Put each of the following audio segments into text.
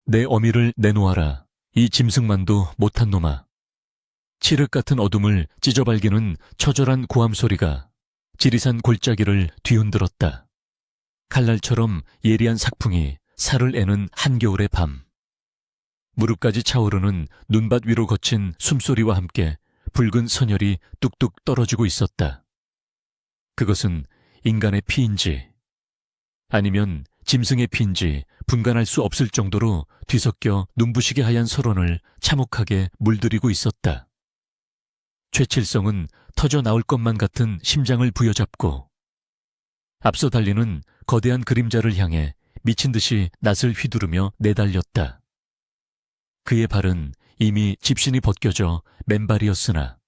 내 어미를 내놓아라. 이 짐승만도 못한 놈아. 칠흑 같은 어둠을 찢어발기는 처절한 고함 소리가 지리산 골짜기를 뒤흔들었다. 칼날처럼 예리한 삭풍이 살을 애는 한겨울의 밤. 무릎까지 차오르는 눈밭 위로 거친 숨소리와 함께 붉은 선혈이 뚝뚝 떨어지고 있었다. 그것은 인간의 피인지 아니면 짐승의 피인지 분간할 수 없을 정도로 뒤섞여 눈부시게 하얀 설원을 참혹하게 물들이고 있었다. 최칠성은 터져 나올 것만 같은 심장을 부여잡고 앞서 달리는 거대한 그림자를 향해 미친 듯이 낯을 휘두르며 내달렸다. 그의 발은 이미 집신이 벗겨져 맨발이었으나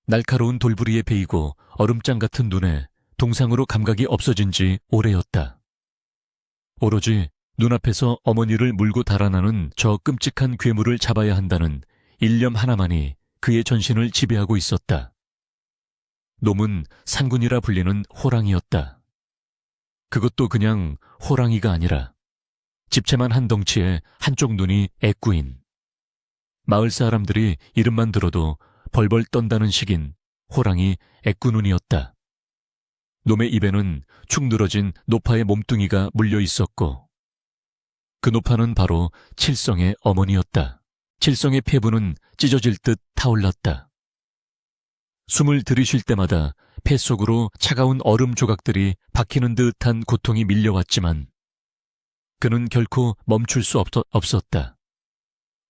날카로운 돌부리에 베이고 얼음장 같은 눈에 동상으로 감각이 없어진 지 오래였다. 오로지 눈앞에서 어머니를 물고 달아나는 저 끔찍한 괴물을 잡아야 한다는 일념 하나만이 그의 전신을 지배하고 있었다. 놈은 산군이라 불리는 호랑이였다. 그것도 그냥 호랑이가 아니라 집채만 한 덩치에 한쪽 눈이 애꾸인, 마을 사람들이 이름만 들어도 벌벌 떤다는 식인 호랑이 애꾸눈이었다. 놈의 입에는 축 늘어진 노파의 몸뚱이가 물려 있었고 그 노파는 바로 칠성의 어머니였다. 칠성의 폐부는 찢어질 듯 타올랐다. 숨을 들이쉴 때마다 폐 속으로 차가운 얼음 조각들이 박히는 듯한 고통이 밀려왔지만 그는 결코 멈출 수 없었다.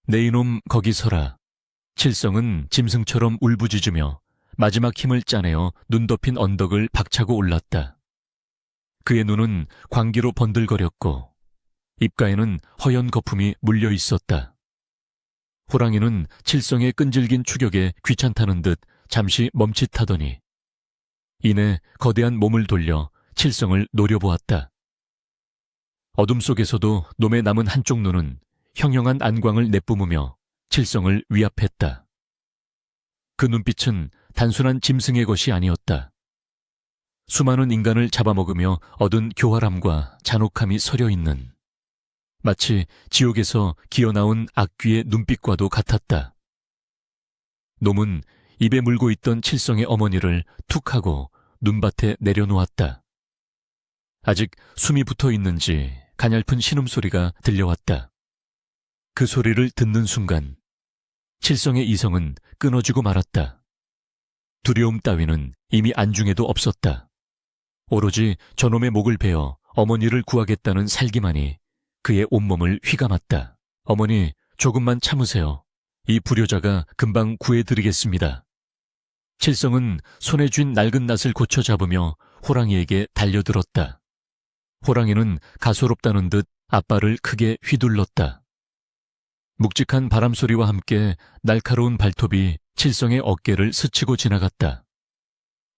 내 이놈 거기 서라. 칠성은 짐승처럼 울부짖으며 마지막 힘을 짜내어 눈 덮인 언덕을 박차고 올랐다. 그의 눈은 광기로 번들거렸고 입가에는 허연 거품이 물려 있었다. 호랑이는 칠성의 끈질긴 추격에 귀찮다는 듯 잠시 멈칫하더니 이내 거대한 몸을 돌려 칠성을 노려보았다. 어둠 속에서도 놈의 남은 한쪽 눈은 형형한 안광을 내뿜으며 칠성을 위압했다. 그 눈빛은 단순한 짐승의 것이 아니었다. 수많은 인간을 잡아먹으며 얻은 교활함과 잔혹함이 서려있는 마치 지옥에서 기어나온 악귀의 눈빛과도 같았다. 놈은 입에 물고 있던 칠성의 어머니를 툭 하고 눈밭에 내려놓았다. 아직 숨이 붙어 있는지 가냘픈 신음소리가 들려왔다. 그 소리를 듣는 순간 칠성의 이성은 끊어지고 말았다. 두려움 따위는 이미 안중에도 없었다. 오로지 저놈의 목을 베어 어머니를 구하겠다는 살기만이 그의 온몸을 휘감았다. 어머니, 조금만 참으세요. 이 불효자가 금방 구해드리겠습니다. 칠성은 손에 쥔 낡은 낫을 고쳐 잡으며 호랑이에게 달려들었다. 호랑이는 가소롭다는 듯 앞발을 크게 휘둘렀다. 묵직한 바람소리와 함께 날카로운 발톱이 칠성의 어깨를 스치고 지나갔다.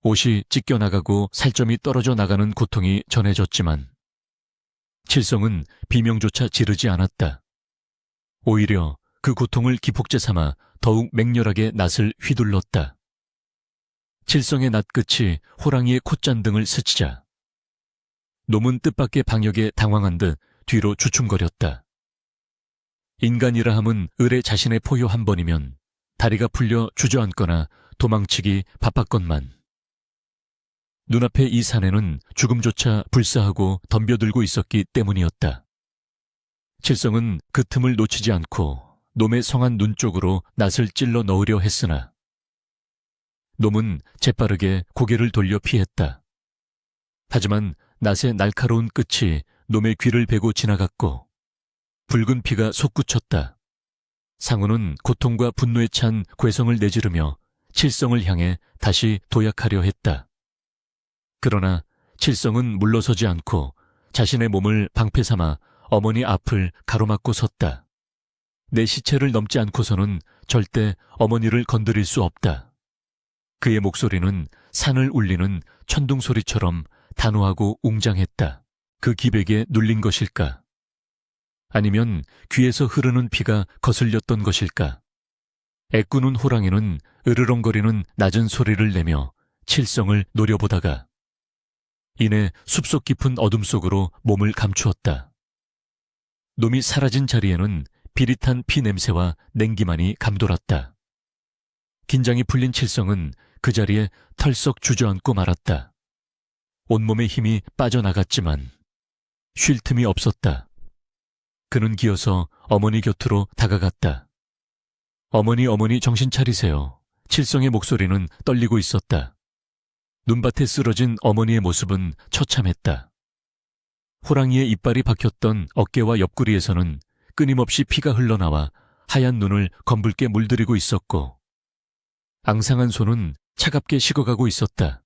옷이 찢겨나가고 살점이 떨어져 나가는 고통이 전해졌지만 칠성은 비명조차 지르지 않았다. 오히려 그 고통을 기폭제 삼아 더욱 맹렬하게 낫을 휘둘렀다. 칠성의 낫끝이 호랑이의 콧잔등을 스치자 놈은 뜻밖의 방역에 당황한 듯 뒤로 주춤거렸다. 인간이라 함은 을의 자신의 포효 한 번이면 다리가 풀려 주저앉거나 도망치기 바빴건만 눈앞의 이 사내는 죽음조차 불사하고 덤벼들고 있었기 때문이었다. 칠성은 그 틈을 놓치지 않고 놈의 성한 눈 쪽으로 낫을 찔러 넣으려 했으나 놈은 재빠르게 고개를 돌려 피했다. 하지만 낫의 날카로운 끝이 놈의 귀를 베고 지나갔고 붉은 피가 솟구쳤다. 상우는 고통과 분노에 찬 괴성을 내지르며 칠성을 향해 다시 도약하려 했다. 그러나 칠성은 물러서지 않고 자신의 몸을 방패 삼아 어머니 앞을 가로막고 섰다. 내 시체를 넘지 않고서는 절대 어머니를 건드릴 수 없다. 그의 목소리는 산을 울리는 천둥소리처럼 단호하고 웅장했다. 그 기백에 눌린 것일까? 아니면 귀에서 흐르는 피가 거슬렸던 것일까? 애꾸는 호랑이는 으르렁거리는 낮은 소리를 내며 칠성을 노려보다가 이내 숲속 깊은 어둠 속으로 몸을 감추었다. 놈이 사라진 자리에는 비릿한 피 냄새와 냉기만이 감돌았다. 긴장이 풀린 칠성은 그 자리에 털썩 주저앉고 말았다. 온몸의 힘이 빠져나갔지만 쉴 틈이 없었다. 그는 기어서 어머니 곁으로 다가갔다. 어머니 정신 차리세요. 칠성의 목소리는 떨리고 있었다. 눈밭에 쓰러진 어머니의 모습은 처참했다. 호랑이의 이빨이 박혔던 어깨와 옆구리에서는 끊임없이 피가 흘러나와 하얀 눈을 검붉게 물들이고 있었고 앙상한 손은 차갑게 식어가고 있었다.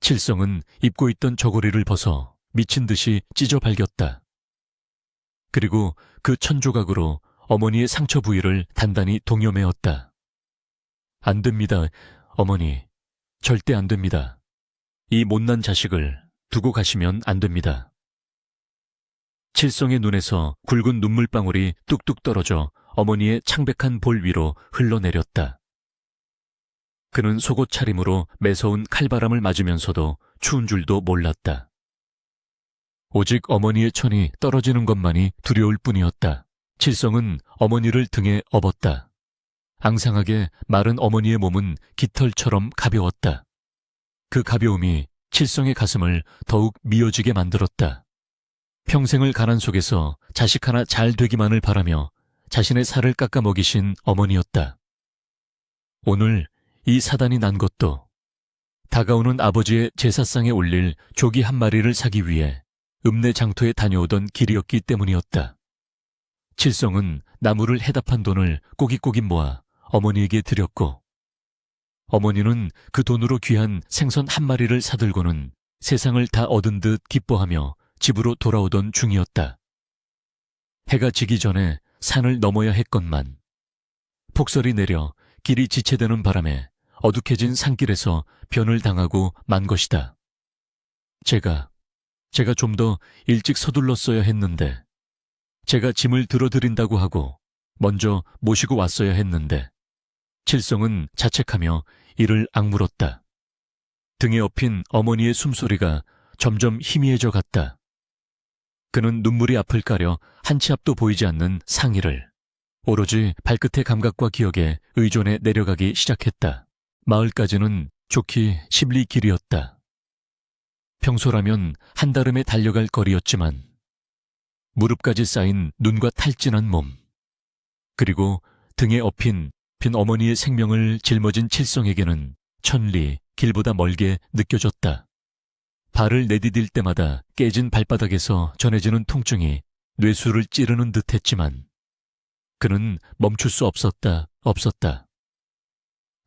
칠성은 입고 있던 저고리를 벗어 미친 듯이 찢어 발겼다. 그리고 그 천조각으로 어머니의 상처 부위를 단단히 동여매었다. 안 됩니다, 어머니. 절대 안 됩니다. 이 못난 자식을 두고 가시면 안 됩니다. 칠성의 눈에서 굵은 눈물방울이 뚝뚝 떨어져 어머니의 창백한 볼 위로 흘러내렸다. 그는 속옷 차림으로 매서운 칼바람을 맞으면서도 추운 줄도 몰랐다. 오직 어머니의 천이 떨어지는 것만이 두려울 뿐이었다. 칠성은 어머니를 등에 업었다. 앙상하게 마른 어머니의 몸은 깃털처럼 가벼웠다. 그 가벼움이 칠성의 가슴을 더욱 미어지게 만들었다. 평생을 가난 속에서 자식 하나 잘 되기만을 바라며 자신의 살을 깎아 먹이신 어머니였다. 오늘 이 사단이 난 것도 다가오는 아버지의 제사상에 올릴 조기 한 마리를 사기 위해 읍내장터에 다녀오던 길이었기 때문이었다. 칠성은 나무를 해답한 돈을 꼬깃꼬깃 모아 어머니에게 드렸고 어머니는 그 돈으로 귀한 생선 한 마리를 사들고는 세상을 다 얻은 듯 기뻐하며 집으로 돌아오던 중이었다. 해가 지기 전에 산을 넘어야 했건만 폭설이 내려 길이 지체되는 바람에 어둑해진 산길에서 변을 당하고 만 것이다. 제가 좀 더 일찍 서둘렀어야 했는데, 제가 짐을 들어드린다고 하고 먼저 모시고 왔어야 했는데, 칠성은 자책하며 이를 악물었다. 등에 업힌 어머니의 숨소리가 점점 희미해져 갔다. 그는 눈물이 앞을 가려 한 치 앞도 보이지 않는 상의를 오로지 발끝의 감각과 기억에 의존해 내려가기 시작했다. 마을까지는 좋기 10리 길이었다. 평소라면 한달음에 달려갈 거리였지만 무릎까지 쌓인 눈과 탈진한 몸, 그리고 등에 업힌 빈 어머니의 생명을 짊어진 칠성에게는 1000리 길보다 멀게 느껴졌다. 발을 내디딜 때마다 깨진 발바닥에서 전해지는 통증이 뇌수를 찌르는 듯했지만 그는 멈출 수 없었다.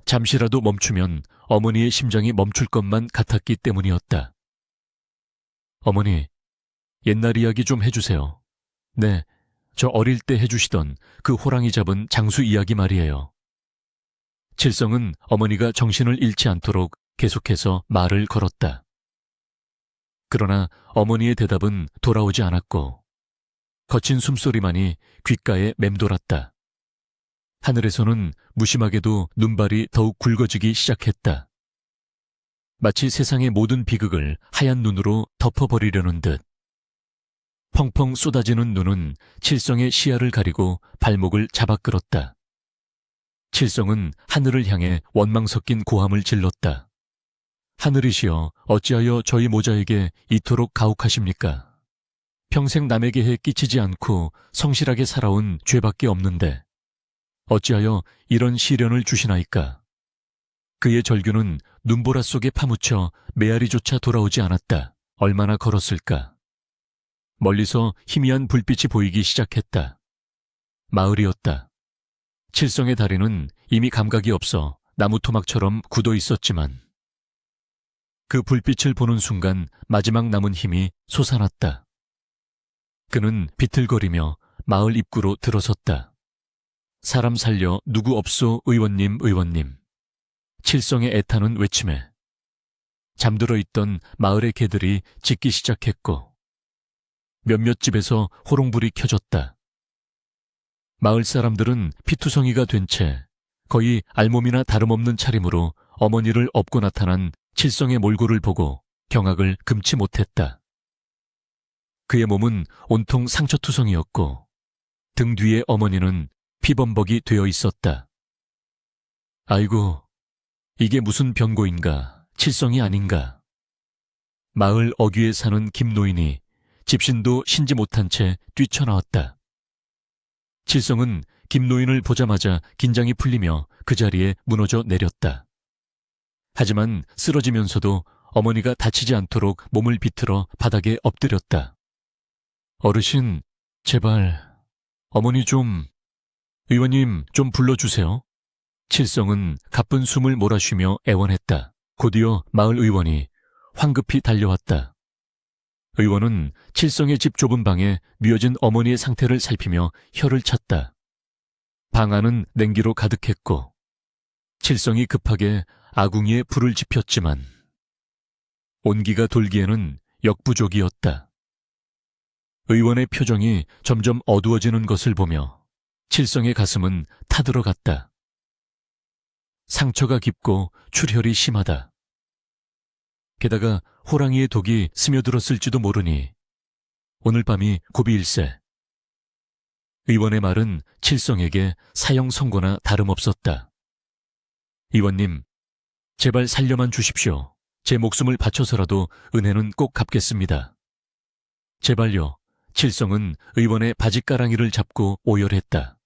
잠시라도 멈추면 어머니의 심장이 멈출 것만 같았기 때문이었다. 어머니, 옛날 이야기 좀 해주세요. 네, 저 어릴 때 해주시던 그 호랑이 잡은 장수 이야기 말이에요. 칠성은 어머니가 정신을 잃지 않도록 계속해서 말을 걸었다. 그러나 어머니의 대답은 돌아오지 않았고 거친 숨소리만이 귓가에 맴돌았다. 하늘에서는 무심하게도 눈발이 더욱 굵어지기 시작했다. 마치 세상의 모든 비극을 하얀 눈으로 덮어버리려는 듯. 펑펑 쏟아지는 눈은 칠성의 시야를 가리고 발목을 잡아 끌었다. 칠성은 하늘을 향해 원망 섞인 고함을 질렀다. 하늘이시여, 어찌하여 저희 모자에게 이토록 가혹하십니까? 평생 남에게 해 끼치지 않고 성실하게 살아온 죄밖에 없는데 어찌하여 이런 시련을 주시나이까? 그의 절규는 눈보라 속에 파묻혀 메아리조차 돌아오지 않았다. 얼마나 걸었을까? 멀리서 희미한 불빛이 보이기 시작했다. 마을이었다. 칠성의 다리는 이미 감각이 없어 나무 토막처럼 굳어 있었지만 그 불빛을 보는 순간 마지막 남은 힘이 솟아났다. 그는 비틀거리며 마을 입구로 들어섰다. 사람 살려 누구 없소 의원님. 칠성의 애타는 외침에 잠들어 있던 마을의 개들이 짖기 시작했고 몇몇 집에서 호롱불이 켜졌다. 마을 사람들은 피투성이가 된 채 거의 알몸이나 다름없는 차림으로 어머니를 업고 나타난 칠성의 몰골을 보고 경악을 금치 못했다. 그의 몸은 온통 상처투성이었고 등 뒤에 어머니는 피범벅이 되어 있었다. 아이고, 이게 무슨 병고인가, 칠성이 아닌가. 마을 어귀에 사는 김노인이 집신도 신지 못한 채 뛰쳐나왔다. 칠성은 김노인을 보자마자 긴장이 풀리며 그 자리에 무너져 내렸다. 하지만 쓰러지면서도 어머니가 다치지 않도록 몸을 비틀어 바닥에 엎드렸다. 어르신, 제발, 어머니 의원님 좀 불러주세요. 칠성은 가쁜 숨을 몰아쉬며 애원했다. 곧이어 마을 의원이 황급히 달려왔다. 의원은 칠성의 집 좁은 방에 뉘어진 어머니의 상태를 살피며 혀를 찼다. 방 안은 냉기로 가득했고 칠성이 급하게 아궁이에 불을 지폈지만 온기가 돌기에는 역부족이었다. 의원의 표정이 점점 어두워지는 것을 보며 칠성의 가슴은 타들어갔다. 상처가 깊고 출혈이 심하다. 게다가 호랑이의 독이 스며들었을지도 모르니 오늘 밤이 고비일세. 의원의 말은 칠성에게 사형 선고나 다름없었다. 의원님, 제발 살려만 주십시오. 제 목숨을 바쳐서라도 은혜는 꼭 갚겠습니다. 제발요. 칠성은 의원의 바지가랑이를 잡고 오열했다.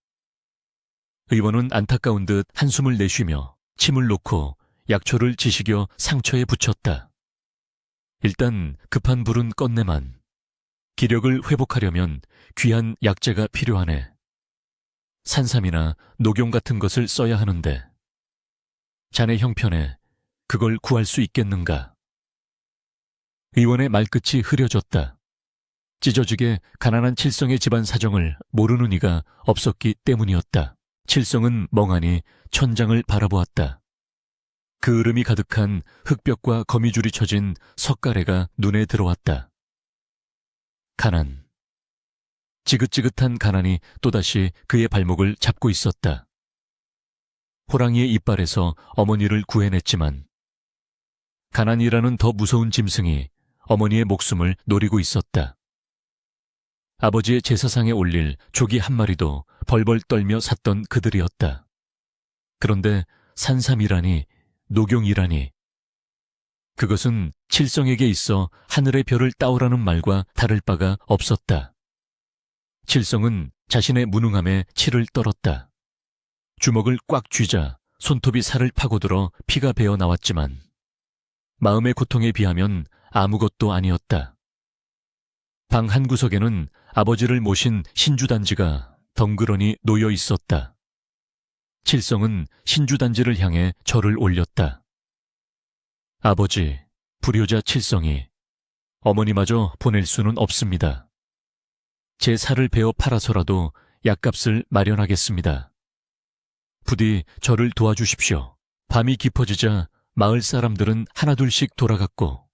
의원은 안타까운 듯 한숨을 내쉬며 침을 놓고 약초를 지식여 상처에 붙였다. 일단 급한 불은 껐네만. 기력을 회복하려면 귀한 약재가 필요하네. 산삼이나 녹용 같은 것을 써야 하는데 자네 형편에 그걸 구할 수 있겠는가? 의원의 말끝이 흐려졌다. 찢어지게 가난한 칠성의 집안 사정을 모르는 이가 없었기 때문이었다. 칠성은 멍하니 천장을 바라보았다. 그 으름이 가득한 흙벽과 거미줄이 쳐진 석가래가 눈에 들어왔다. 가난. 지긋지긋한 가난이 또다시 그의 발목을 잡고 있었다. 호랑이의 이빨에서 어머니를 구해냈지만 가난이라는 더 무서운 짐승이 어머니의 목숨을 노리고 있었다. 아버지의 제사상에 올릴 조기 한 마리도 벌벌 떨며 샀던 그들이었다. 그런데 산삼이라니, 녹용이라니. 그것은 칠성에게 있어 하늘의 별을 따오라는 말과 다를 바가 없었다. 칠성은 자신의 무능함에 치를 떨었다. 주먹을 꽉 쥐자 손톱이 살을 파고들어 피가 배어 나왔지만 마음의 고통에 비하면 아무것도 아니었다. 방 한구석에는 아버지를 모신 신주단지가 덩그러니 놓여 있었다. 칠성은 신주단지를 향해 절을 올렸다. 아버지, 불효자 칠성이 어머니마저 보낼 수는 없습니다. 제 살을 베어 팔아서라도 약값을 마련하겠습니다. 부디 저를 도와주십시오. 밤이 깊어지자 마을 사람들은 하나둘씩 돌아갔고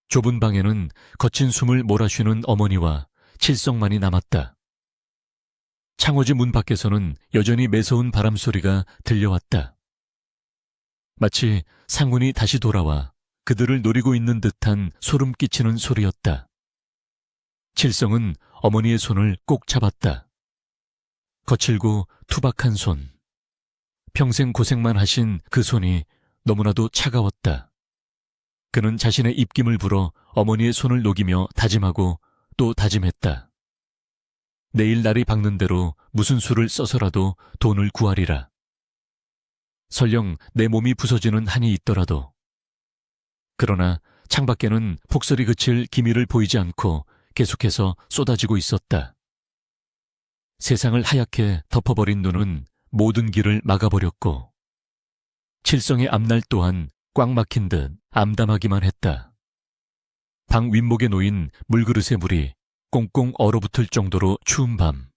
좁은 방에는 거친 숨을 몰아쉬는 어머니와 칠성만이 남았다. 창호지 문 밖에서는 여전히 매서운 바람소리가 들려왔다. 마치 상운이 다시 돌아와 그들을 노리고 있는 듯한 소름 끼치는 소리였다. 칠성은 어머니의 손을 꼭 잡았다. 거칠고 투박한 손. 평생 고생만 하신 그 손이 너무나도 차가웠다. 그는 자신의 입김을 불어 어머니의 손을 녹이며 다짐하고 또 다짐했다. 내일 날이 밝는 대로 무슨 수를 써서라도 돈을 구하리라. 설령 내 몸이 부서지는 한이 있더라도. 그러나 창밖에는 폭설이 그칠 기미를 보이지 않고 계속해서 쏟아지고 있었다. 세상을 하얗게 덮어버린 눈은 모든 길을 막아버렸고 칠성의 앞날 또한 꽉 막힌 듯 암담하기만 했다. 방 윗목에 놓인 물그릇의 물이 꽁꽁 얼어붙을 정도로 추운 밤.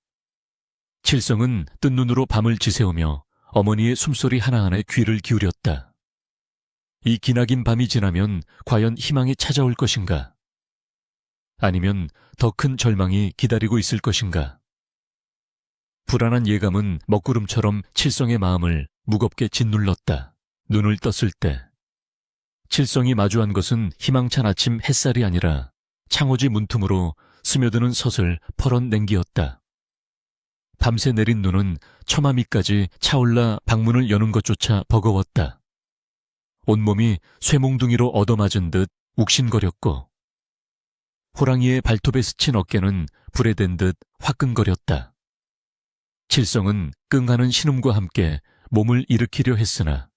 칠성은 뜬 눈으로 밤을 지새우며 어머니의 숨소리 하나하나에 귀를 기울였다. 이 기나긴 밤이 지나면 과연 희망이 찾아올 것인가? 아니면 더 큰 절망이 기다리고 있을 것인가? 불안한 예감은 먹구름처럼 칠성의 마음을 무겁게 짓눌렀다. 눈을 떴을 때 칠성이 마주한 것은 희망찬 아침 햇살이 아니라 창호지 문틈으로 스며드는 솥을 펄언냉기였다. 밤새 내린 눈은 처마 밑까지 차올라 방문을 여는 것조차 버거웠다. 온몸이 쇠몽둥이로 얻어맞은 듯 욱신거렸고 호랑이의 발톱에 스친 어깨는 불에 댄 듯 화끈거렸다. 칠성은 끙하는 신음과 함께 몸을 일으키려 했으나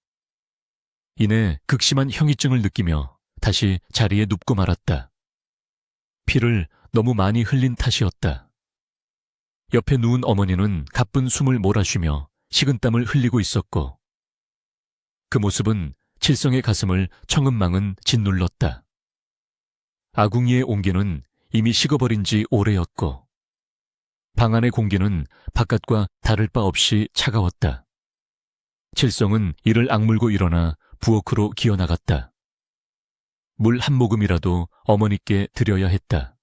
이내 극심한 형이증을 느끼며 다시 자리에 눕고 말았다. 피를 너무 많이 흘린 탓이었다. 옆에 누운 어머니는 가쁜 숨을 몰아쉬며 식은땀을 흘리고 있었고 그 모습은 칠성의 가슴을 청은망은 짓눌렀다. 아궁이의 온기는 이미 식어버린 지 오래였고 방 안의 공기는 바깥과 다를 바 없이 차가웠다. 칠성은 이를 악물고 일어나 부엌으로 기어나갔다. 물 한 모금이라도 어머니께 드려야 했다.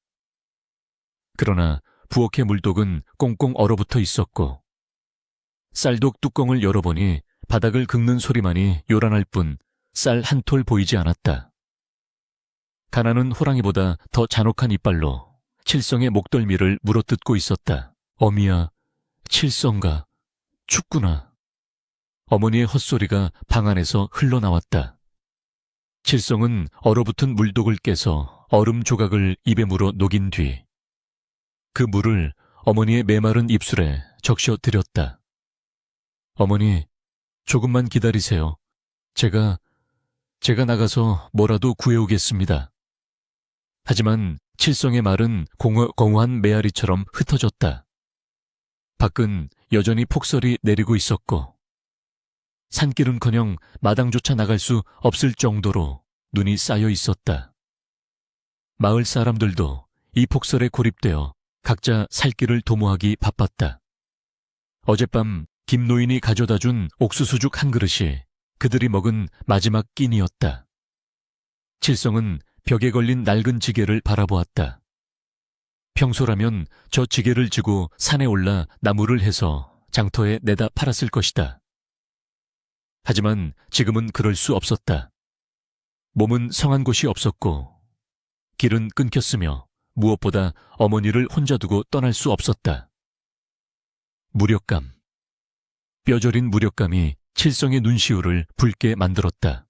그러나 부엌의 물독은 꽁꽁 얼어붙어 있었고 쌀독 뚜껑을 열어보니 바닥을 긁는 소리만이 요란할 뿐 쌀 한 톨 보이지 않았다. 가나는 호랑이보다 더 잔혹한 이빨로 칠성의 목덜미를 물어뜯고 있었다. 어미야, 칠성가, 춥구나. 어머니의 헛소리가 방 안에서 흘러나왔다. 칠성은 얼어붙은 물독을 깨서 얼음 조각을 입에 물어 녹인 뒤 그 물을 어머니의 메마른 입술에 적셔 드렸다. 어머니, 조금만 기다리세요. 제가 나가서 뭐라도 구해오겠습니다. 하지만 칠성의 말은 공허한 메아리처럼 흩어졌다. 밖은 여전히 폭설이 내리고 있었고 산길은커녕 마당조차 나갈 수 없을 정도로 눈이 쌓여 있었다. 마을 사람들도 이 폭설에 고립되어 각자 살 길을 도모하기 바빴다. 어젯밤 김 노인이 가져다 준 옥수수죽 한 그릇이 그들이 먹은 마지막 끼니였다. 칠성은 벽에 걸린 낡은 지게를 바라보았다. 평소라면 저 지게를 지고 산에 올라 나무를 해서 장터에 내다 팔았을 것이다. 하지만 지금은 그럴 수 없었다. 몸은 성한 곳이 없었고 길은 끊겼으며 무엇보다 어머니를 혼자 두고 떠날 수 없었다. 무력감. 뼈저린 무력감이 칠성의 눈시울을 붉게 만들었다.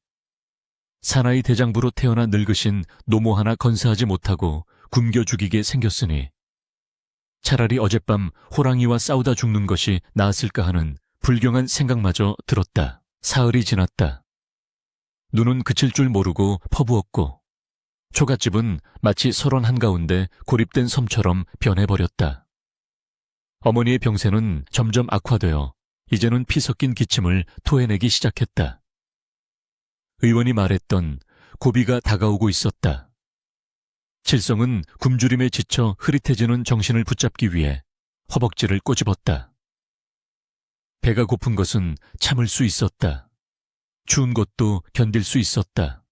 사나이 대장부로 태어나 늙으신 노모 하나 건사하지 못하고 굶겨 죽이게 생겼으니 차라리 어젯밤 호랑이와 싸우다 죽는 것이 나았을까 하는 불경한 생각마저 들었다. 사흘이 지났다. 눈은 그칠 줄 모르고 퍼부었고 초가집은 마치 설원 한가운데 고립된 섬처럼 변해버렸다. 어머니의 병세는 점점 악화되어 이제는 피 섞인 기침을 토해내기 시작했다. 의원이 말했던 고비가 다가오고 있었다. 칠성은 굶주림에 지쳐 흐릿해지는 정신을 붙잡기 위해 허벅지를 꼬집었다. 배가 고픈 것은 참을 수 있었다. 추운 것도 견딜 수 있었다.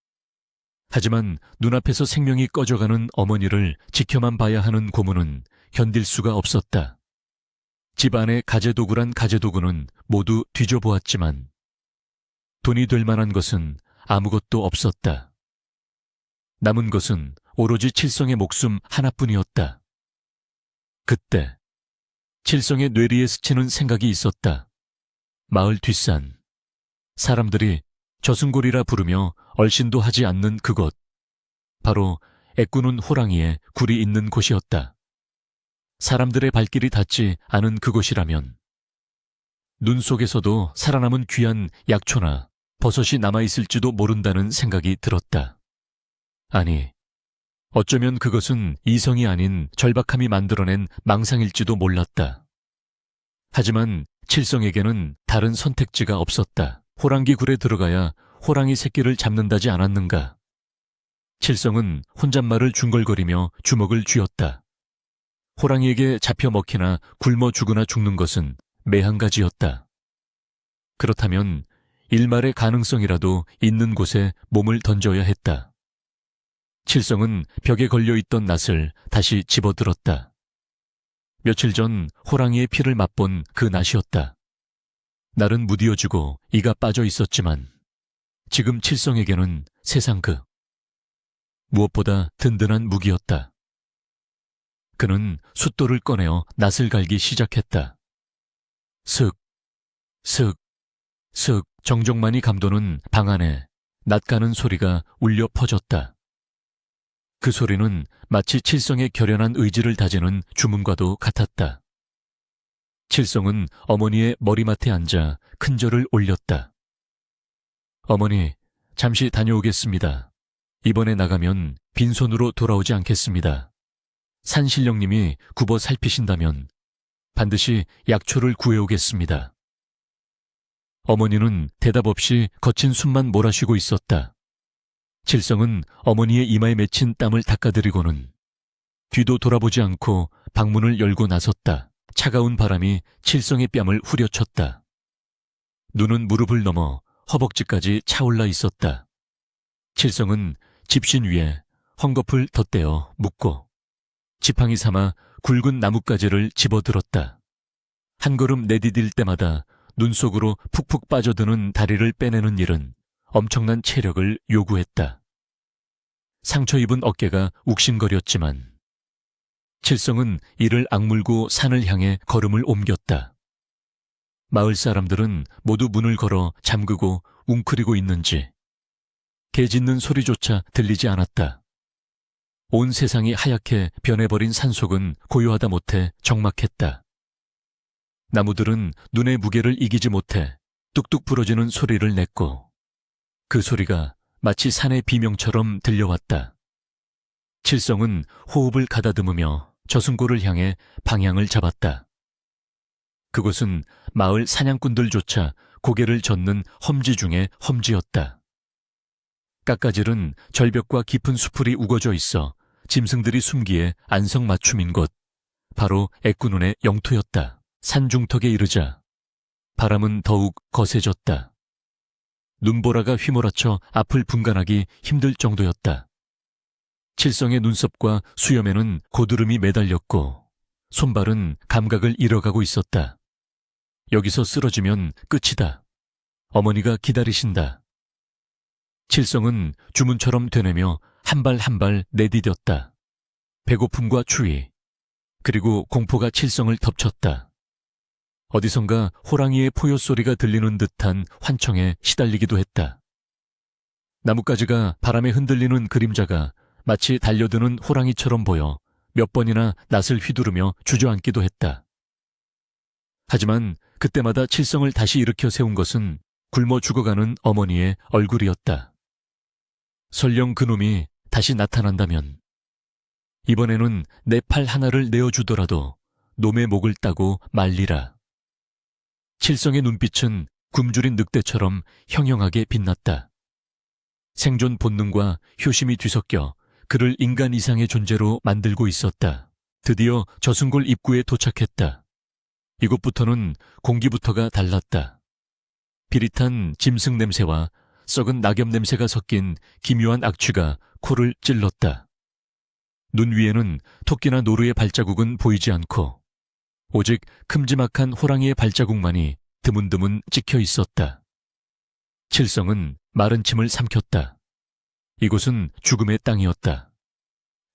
하지만 눈앞에서 생명이 꺼져가는 어머니를 지켜만 봐야 하는 고문은 견딜 수가 없었다. 집안의 가재도구란 가재도구는 모두 뒤져보았지만 돈이 될 만한 것은 아무것도 없었다. 남은 것은 오로지 칠성의 목숨 하나뿐이었다. 그때 칠성의 뇌리에 스치는 생각이 있었다. 마을 뒷산. 사람들이 저승골이라 부르며 얼씬도 하지 않는 그곳. 바로 애꾸는 호랑이의 굴이 있는 곳이었다. 사람들의 발길이 닿지 않은 그곳이라면 눈 속에서도 살아남은 귀한 약초나 버섯이 남아있을지도 모른다는 생각이 들었다. 아니, 어쩌면 그것은 이성이 아닌 절박함이 만들어낸 망상일지도 몰랐다. 하지만 칠성에게는 다른 선택지가 없었다. 호랑기 굴에 들어가야 호랑이 새끼를 잡는다지 않았는가. 칠성은 혼잣말을 중걸거리며 주먹을 쥐었다. 호랑이에게 잡혀 먹히나 굶어 죽으나 죽는 것은 매한 가지였다. 그렇다면 일말의 가능성이라도 있는 곳에 몸을 던져야 했다. 칠성은 벽에 걸려있던 낫을 다시 집어들었다. 며칠 전 호랑이의 피를 맛본 그 낫이었다. 날은 무디어지고 이가 빠져 있었지만 지금 칠성에게는 세상 무엇보다 든든한 무기였다. 그는 숫돌을 꺼내어 낫을 갈기 시작했다. 슥, 슥, 슥 정적만이 감도는 방 안에 낫 가는 소리가 울려 퍼졌다. 그 소리는 마치 칠성의 결연한 의지를 다지는 주문과도 같았다. 칠성은 어머니의 머리맡에 앉아 큰절을 올렸다. 어머니, 잠시 다녀오겠습니다. 이번에 나가면 빈손으로 돌아오지 않겠습니다. 산신령님이 굽어 살피신다면 반드시 약초를 구해오겠습니다. 어머니는 대답 없이 거친 숨만 몰아쉬고 있었다. 칠성은 어머니의 이마에 맺힌 땀을 닦아드리고는 뒤도 돌아보지 않고 방문을 열고 나섰다. 차가운 바람이 칠성의 뺨을 후려쳤다. 눈은 무릎을 넘어 허벅지까지 차올라 있었다. 칠성은 집신 위에 헝겊을 덧대어 묶고 지팡이 삼아 굵은 나뭇가지를 집어들었다. 한 걸음 내디딜 때마다 눈 속으로 푹푹 빠져드는 다리를 빼내는 일은 엄청난 체력을 요구했다. 상처 입은 어깨가 욱신거렸지만 칠성은 이를 악물고 산을 향해 걸음을 옮겼다. 마을 사람들은 모두 문을 걸어 잠그고 웅크리고 있는지 개 짖는 소리조차 들리지 않았다. 온 세상이 하얗게 변해버린 산속은 고요하다 못해 적막했다. 나무들은 눈의 무게를 이기지 못해 뚝뚝 부러지는 소리를 냈고 그 소리가 마치 산의 비명처럼 들려왔다. 칠성은 호흡을 가다듬으며 저승고를 향해 방향을 잡았다. 그곳은 마을 사냥꾼들조차 고개를 젓는 험지 중의 험지였다. 깎아질은 절벽과 깊은 수풀이 우거져 있어 짐승들이 숨기에 안성맞춤인 곳, 바로 애꾸눈의 영토였다. 산중턱에 이르자 바람은 더욱 거세졌다. 눈보라가 휘몰아쳐 앞을 분간하기 힘들 정도였다. 칠성의 눈썹과 수염에는 고드름이 매달렸고 손발은 감각을 잃어가고 있었다. 여기서 쓰러지면 끝이다. 어머니가 기다리신다. 칠성은 주문처럼 되뇌며 한 발 한 발 내디뎠다. 배고픔과 추위, 그리고 공포가 칠성을 덮쳤다. 어디선가 호랑이의 포효 소리가 들리는 듯한 환청에 시달리기도 했다. 나뭇가지가 바람에 흔들리는 그림자가 마치 달려드는 호랑이처럼 보여 몇 번이나 낫을 휘두르며 주저앉기도 했다. 하지만 그때마다 칠성을 다시 일으켜 세운 것은 굶어 죽어가는 어머니의 얼굴이었다. 설령 그놈이 다시 나타난다면 이번에는 내 팔 하나를 내어주더라도 놈의 목을 따고 말리라. 칠성의 눈빛은 굶주린 늑대처럼 형형하게 빛났다. 생존 본능과 효심이 뒤섞여 그를 인간 이상의 존재로 만들고 있었다. 드디어 저승골 입구에 도착했다. 이곳부터는 공기부터가 달랐다. 비릿한 짐승 냄새와 썩은 낙엽 냄새가 섞인 기묘한 악취가 코를 찔렀다. 눈 위에는 토끼나 노루의 발자국은 보이지 않고 오직 큼지막한 호랑이의 발자국만이 드문드문 찍혀 있었다. 칠성은 마른 침을 삼켰다. 이곳은 죽음의 땅이었다.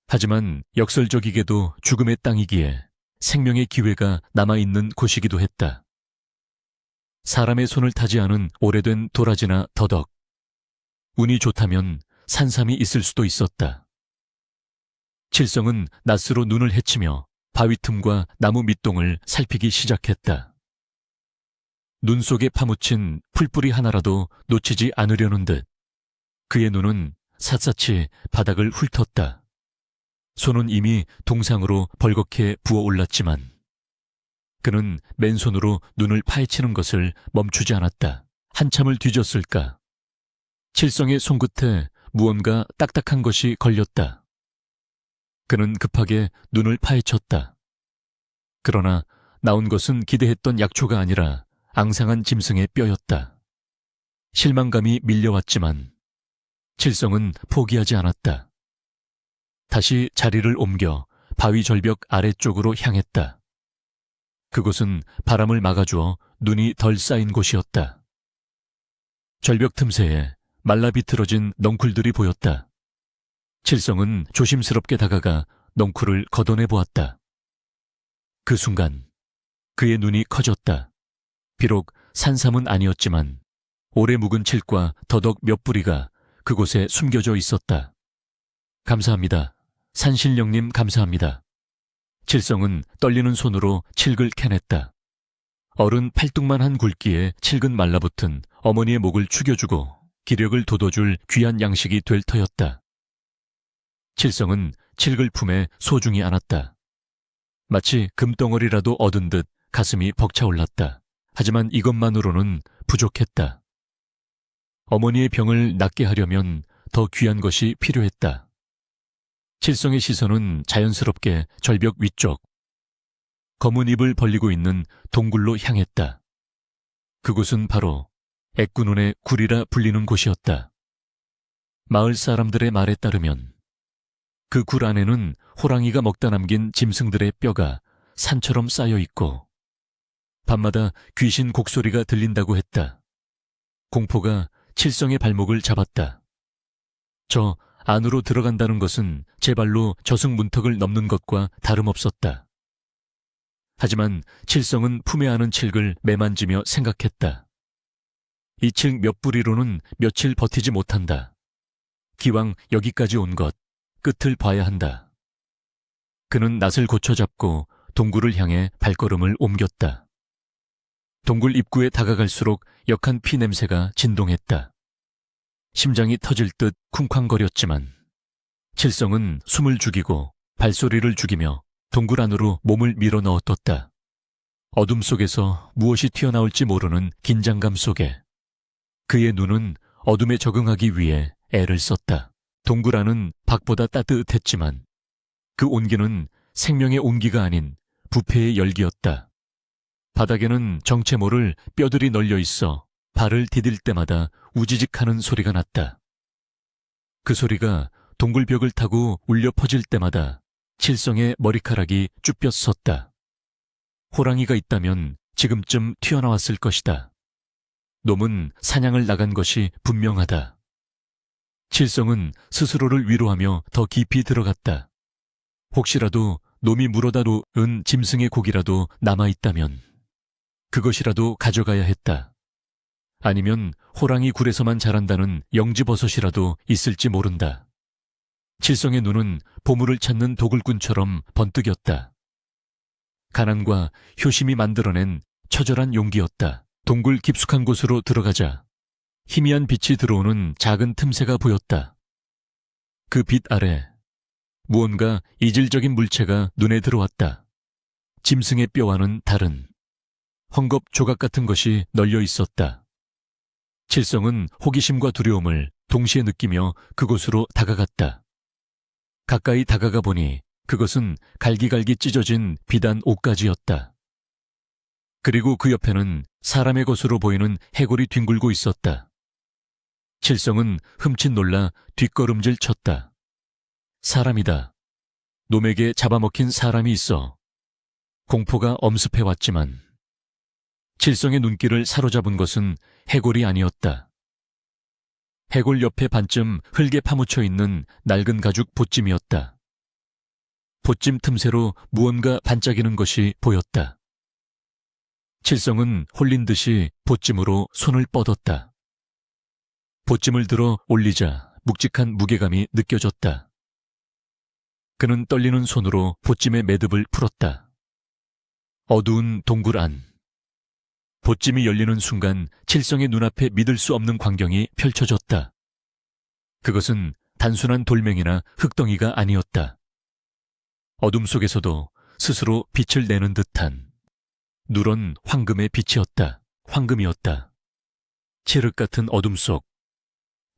하지만 역설적이게도 죽음의 땅이기에 생명의 기회가 남아있는 곳이기도 했다. 사람의 손을 타지 않은 오래된 도라지나 더덕, 운이 좋다면 산삼이 있을 수도 있었다. 칠성은 낫으로 눈을 헤치며 바위 틈과 나무 밑동을 살피기 시작했다. 눈 속에 파묻힌 풀뿌리 하나라도 놓치지 않으려는 듯 그의 눈은 샅샅이 바닥을 훑었다. 손은 이미 동상으로 벌겋게 부어올랐지만 그는 맨손으로 눈을 파헤치는 것을 멈추지 않았다. 한참을 뒤졌을까. 칠성의 손끝에 무언가 딱딱한 것이 걸렸다. 그는 급하게 눈을 파헤쳤다. 그러나 나온 것은 기대했던 약초가 아니라 앙상한 짐승의 뼈였다. 실망감이 밀려왔지만 칠성은 포기하지 않았다. 다시 자리를 옮겨 바위 절벽 아래쪽으로 향했다. 그곳은 바람을 막아주어 눈이 덜 쌓인 곳이었다. 절벽 틈새에 말라 비틀어진 넝쿨들이 보였다. 칠성은 조심스럽게 다가가 넝쿨을 걷어내 보았다. 그 순간 그의 눈이 커졌다. 비록 산삼은 아니었지만 오래 묵은 칠과 더덕 몇 뿌리가 그곳에 숨겨져 있었다. 감사합니다. 산신령님 감사합니다. 칠성은 떨리는 손으로 칡을 캐냈다. 어른 팔뚝만한 굵기에 칡은 말라붙은 어머니의 목을 축여주고 기력을 돋워줄 귀한 양식이 될 터였다. 칠성은 칡을 품에 소중히 안았다. 마치 금덩어리라도 얻은 듯 가슴이 벅차올랐다. 하지만 이것만으로는 부족했다. 어머니의 병을 낫게 하려면 더 귀한 것이 필요했다. 칠성의 시선은 자연스럽게 절벽 위쪽, 검은 입을 벌리고 있는 동굴로 향했다. 그곳은 바로 애꾸눈의 굴이라 불리는 곳이었다. 마을 사람들의 말에 따르면 그 굴 안에는 호랑이가 먹다 남긴 짐승들의 뼈가 산처럼 쌓여 있고 밤마다 귀신 곡소리가 들린다고 했다. 공포가 칠성의 발목을 잡았다. 저 안으로 들어간다는 것은 제 발로 저승 문턱을 넘는 것과 다름없었다. 하지만 칠성은 품에 안은 칡을 매만지며 생각했다. 이 칡 몇 뿌리로는 며칠 버티지 못한다. 기왕 여기까지 온 것, 끝을 봐야 한다. 그는 낫을 고쳐잡고 동굴을 향해 발걸음을 옮겼다. 동굴 입구에 다가갈수록 역한 피 냄새가 진동했다. 심장이 터질 듯 쿵쾅거렸지만 칠성은 숨을 죽이고 발소리를 죽이며 동굴 안으로 몸을 밀어 넣어뒀다. 어둠 속에서 무엇이 튀어나올지 모르는 긴장감 속에 그의 눈은 어둠에 적응하기 위해 애를 썼다. 동굴 안은 밖보다 따뜻했지만 그 온기는 생명의 온기가 아닌 부패의 열기였다. 바닥에는 정체 모를 뼈들이 널려 있어 발을 디딜 때마다 우지직하는 소리가 났다. 그 소리가 동굴벽을 타고 울려 퍼질 때마다 칠성의 머리카락이 쭈뼛 섰다. 호랑이가 있다면 지금쯤 튀어나왔을 것이다. 놈은 사냥을 나간 것이 분명하다. 칠성은 스스로를 위로하며 더 깊이 들어갔다. 혹시라도 놈이 물어다 놓은 짐승의 고기라도 남아있다면 그것이라도 가져가야 했다. 아니면 호랑이 굴에서만 자란다는 영지버섯이라도 있을지 모른다. 칠성의 눈은 보물을 찾는 도굴꾼처럼 번뜩였다. 가난과 효심이 만들어낸 처절한 용기였다. 동굴 깊숙한 곳으로 들어가자 희미한 빛이 들어오는 작은 틈새가 보였다. 그 빛 아래 무언가 이질적인 물체가 눈에 들어왔다. 짐승의 뼈와는 다른 헝겊 조각 같은 것이 널려 있었다. 칠성은 호기심과 두려움을 동시에 느끼며 그곳으로 다가갔다. 가까이 다가가 보니 그것은 갈기갈기 찢어진 비단 옷가지였다. 그리고 그 옆에는 사람의 것으로 보이는 해골이 뒹굴고 있었다. 칠성은 흠칫 놀라 뒷걸음질 쳤다. 사람이다. 놈에게 잡아먹힌 사람이 있어. 공포가 엄습해왔지만 칠성의 눈길을 사로잡은 것은 해골이 아니었다. 해골 옆에 반쯤 흙에 파묻혀 있는 낡은 가죽 보찜이었다. 보찜 틈새로 무언가 반짝이는 것이 보였다. 칠성은 홀린 듯이 보찜으로 손을 뻗었다. 보찜을 들어 올리자 묵직한 무게감이 느껴졌다. 그는 떨리는 손으로 보찜의 매듭을 풀었다. 어두운 동굴 안. 보찜이 열리는 순간 칠성의 눈앞에 믿을 수 없는 광경이 펼쳐졌다. 그것은 단순한 돌멩이나 흙덩이가 아니었다. 어둠 속에서도 스스로 빛을 내는 듯한 누런 황금의 빛이었다. 황금이었다. 칠흑 같은 어둠 속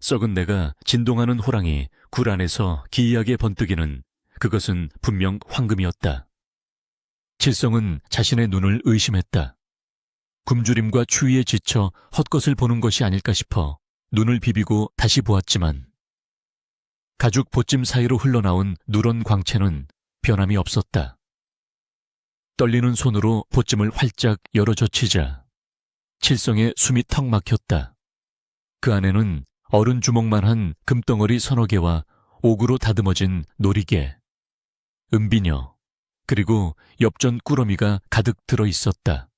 썩은 내가 진동하는 호랑이 굴 안에서 기이하게 번뜩이는 그것은 분명 황금이었다. 칠성은 자신의 눈을 의심했다. 굶주림과 추위에 지쳐 헛것을 보는 것이 아닐까 싶어 눈을 비비고 다시 보았지만 가죽 보찜 사이로 흘러나온 누런 광채는 변함이 없었다. 떨리는 손으로 보찜을 활짝 열어젖히자 칠성의 숨이 턱 막혔다. 그 안에는 어른 주먹만한 금덩어리 서너 개와 옥으로 다듬어진 놀이개, 은비녀, 그리고 엽전 꾸러미가 가득 들어 있었다.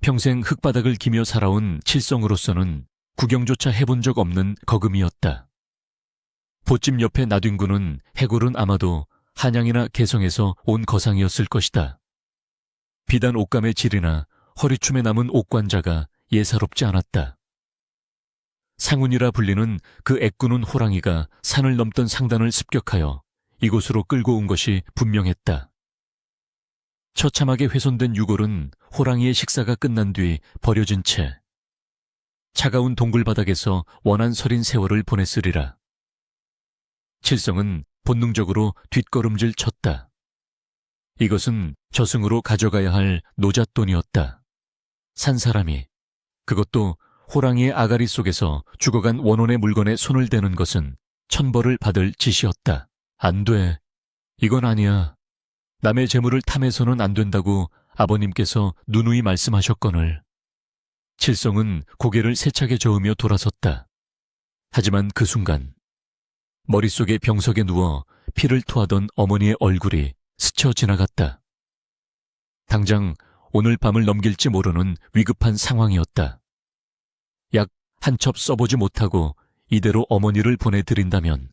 평생 흙바닥을 기며 살아온 칠성으로서는 구경조차 해본 적 없는 거금이었다. 보집 옆에 놔둔 구는 해골은 아마도 한양이나 개성에서 온 거상이었을 것이다. 비단 옷감의 질이나 허리춤에 남은 옷관자가 예사롭지 않았다. 상운이라 불리는 그 애꾸는 호랑이가 산을 넘던 상단을 습격하여 이곳으로 끌고 온 것이 분명했다. 처참하게 훼손된 유골은 호랑이의 식사가 끝난 뒤 버려진 채 차가운 동굴바닥에서 원한 서린 세월을 보냈으리라. 칠성은 본능적으로 뒷걸음질 쳤다. 이것은 저승으로 가져가야 할 노잣돈이었다. 산 사람이, 그것도 호랑이의 아가리 속에서 죽어간 원혼의 물건에 손을 대는 것은 천벌을 받을 짓이었다. 안 돼. 이건 아니야. 남의 재물을 탐해서는 안 된다고 아버님께서 누누이 말씀하셨거늘. 칠성은 고개를 세차게 저으며 돌아섰다. 하지만 그 순간 머릿속에 병석에 누워 피를 토하던 어머니의 얼굴이 스쳐 지나갔다. 당장 오늘 밤을 넘길지 모르는 위급한 상황이었다. 약 한 첩 써보지 못하고 이대로 어머니를 보내드린다면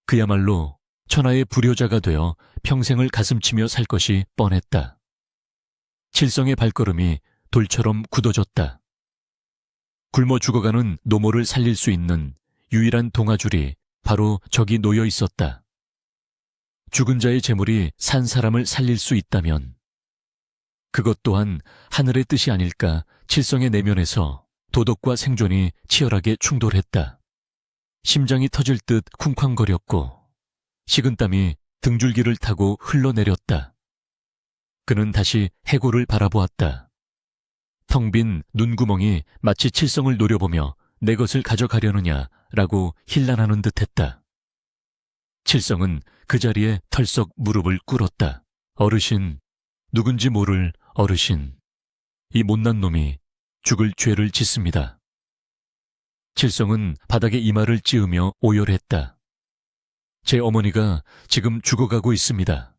그야말로 천하의 불효자가 되어 평생을 가슴치며 살 것이 뻔했다. 칠성의 발걸음이 돌처럼 굳어졌다. 굶어 죽어가는 노모를 살릴 수 있는 유일한 동아줄이 바로 저기 놓여 있었다. 죽은 자의 재물이 산 사람을 살릴 수 있다면 그것 또한 하늘의 뜻이 아닐까. 칠성의 내면에서 도덕과 생존이 치열하게 충돌했다. 심장이 터질 듯 쿵쾅거렸고 식은땀이 등줄기를 타고 흘러내렸다. 그는 다시 해골을 바라보았다. 텅 빈 눈구멍이 마치 칠성을 노려보며 내 것을 가져가려느냐라고 힐난하는 듯했다. 칠성은 그 자리에 털썩 무릎을 꿇었다. 어르신, 누군지 모를 어르신, 이 못난 놈이 죽을 죄를 짓습니다. 칠성은 바닥에 이마를 찌으며 오열했다. 제 어머니가 지금 죽어가고 있습니다.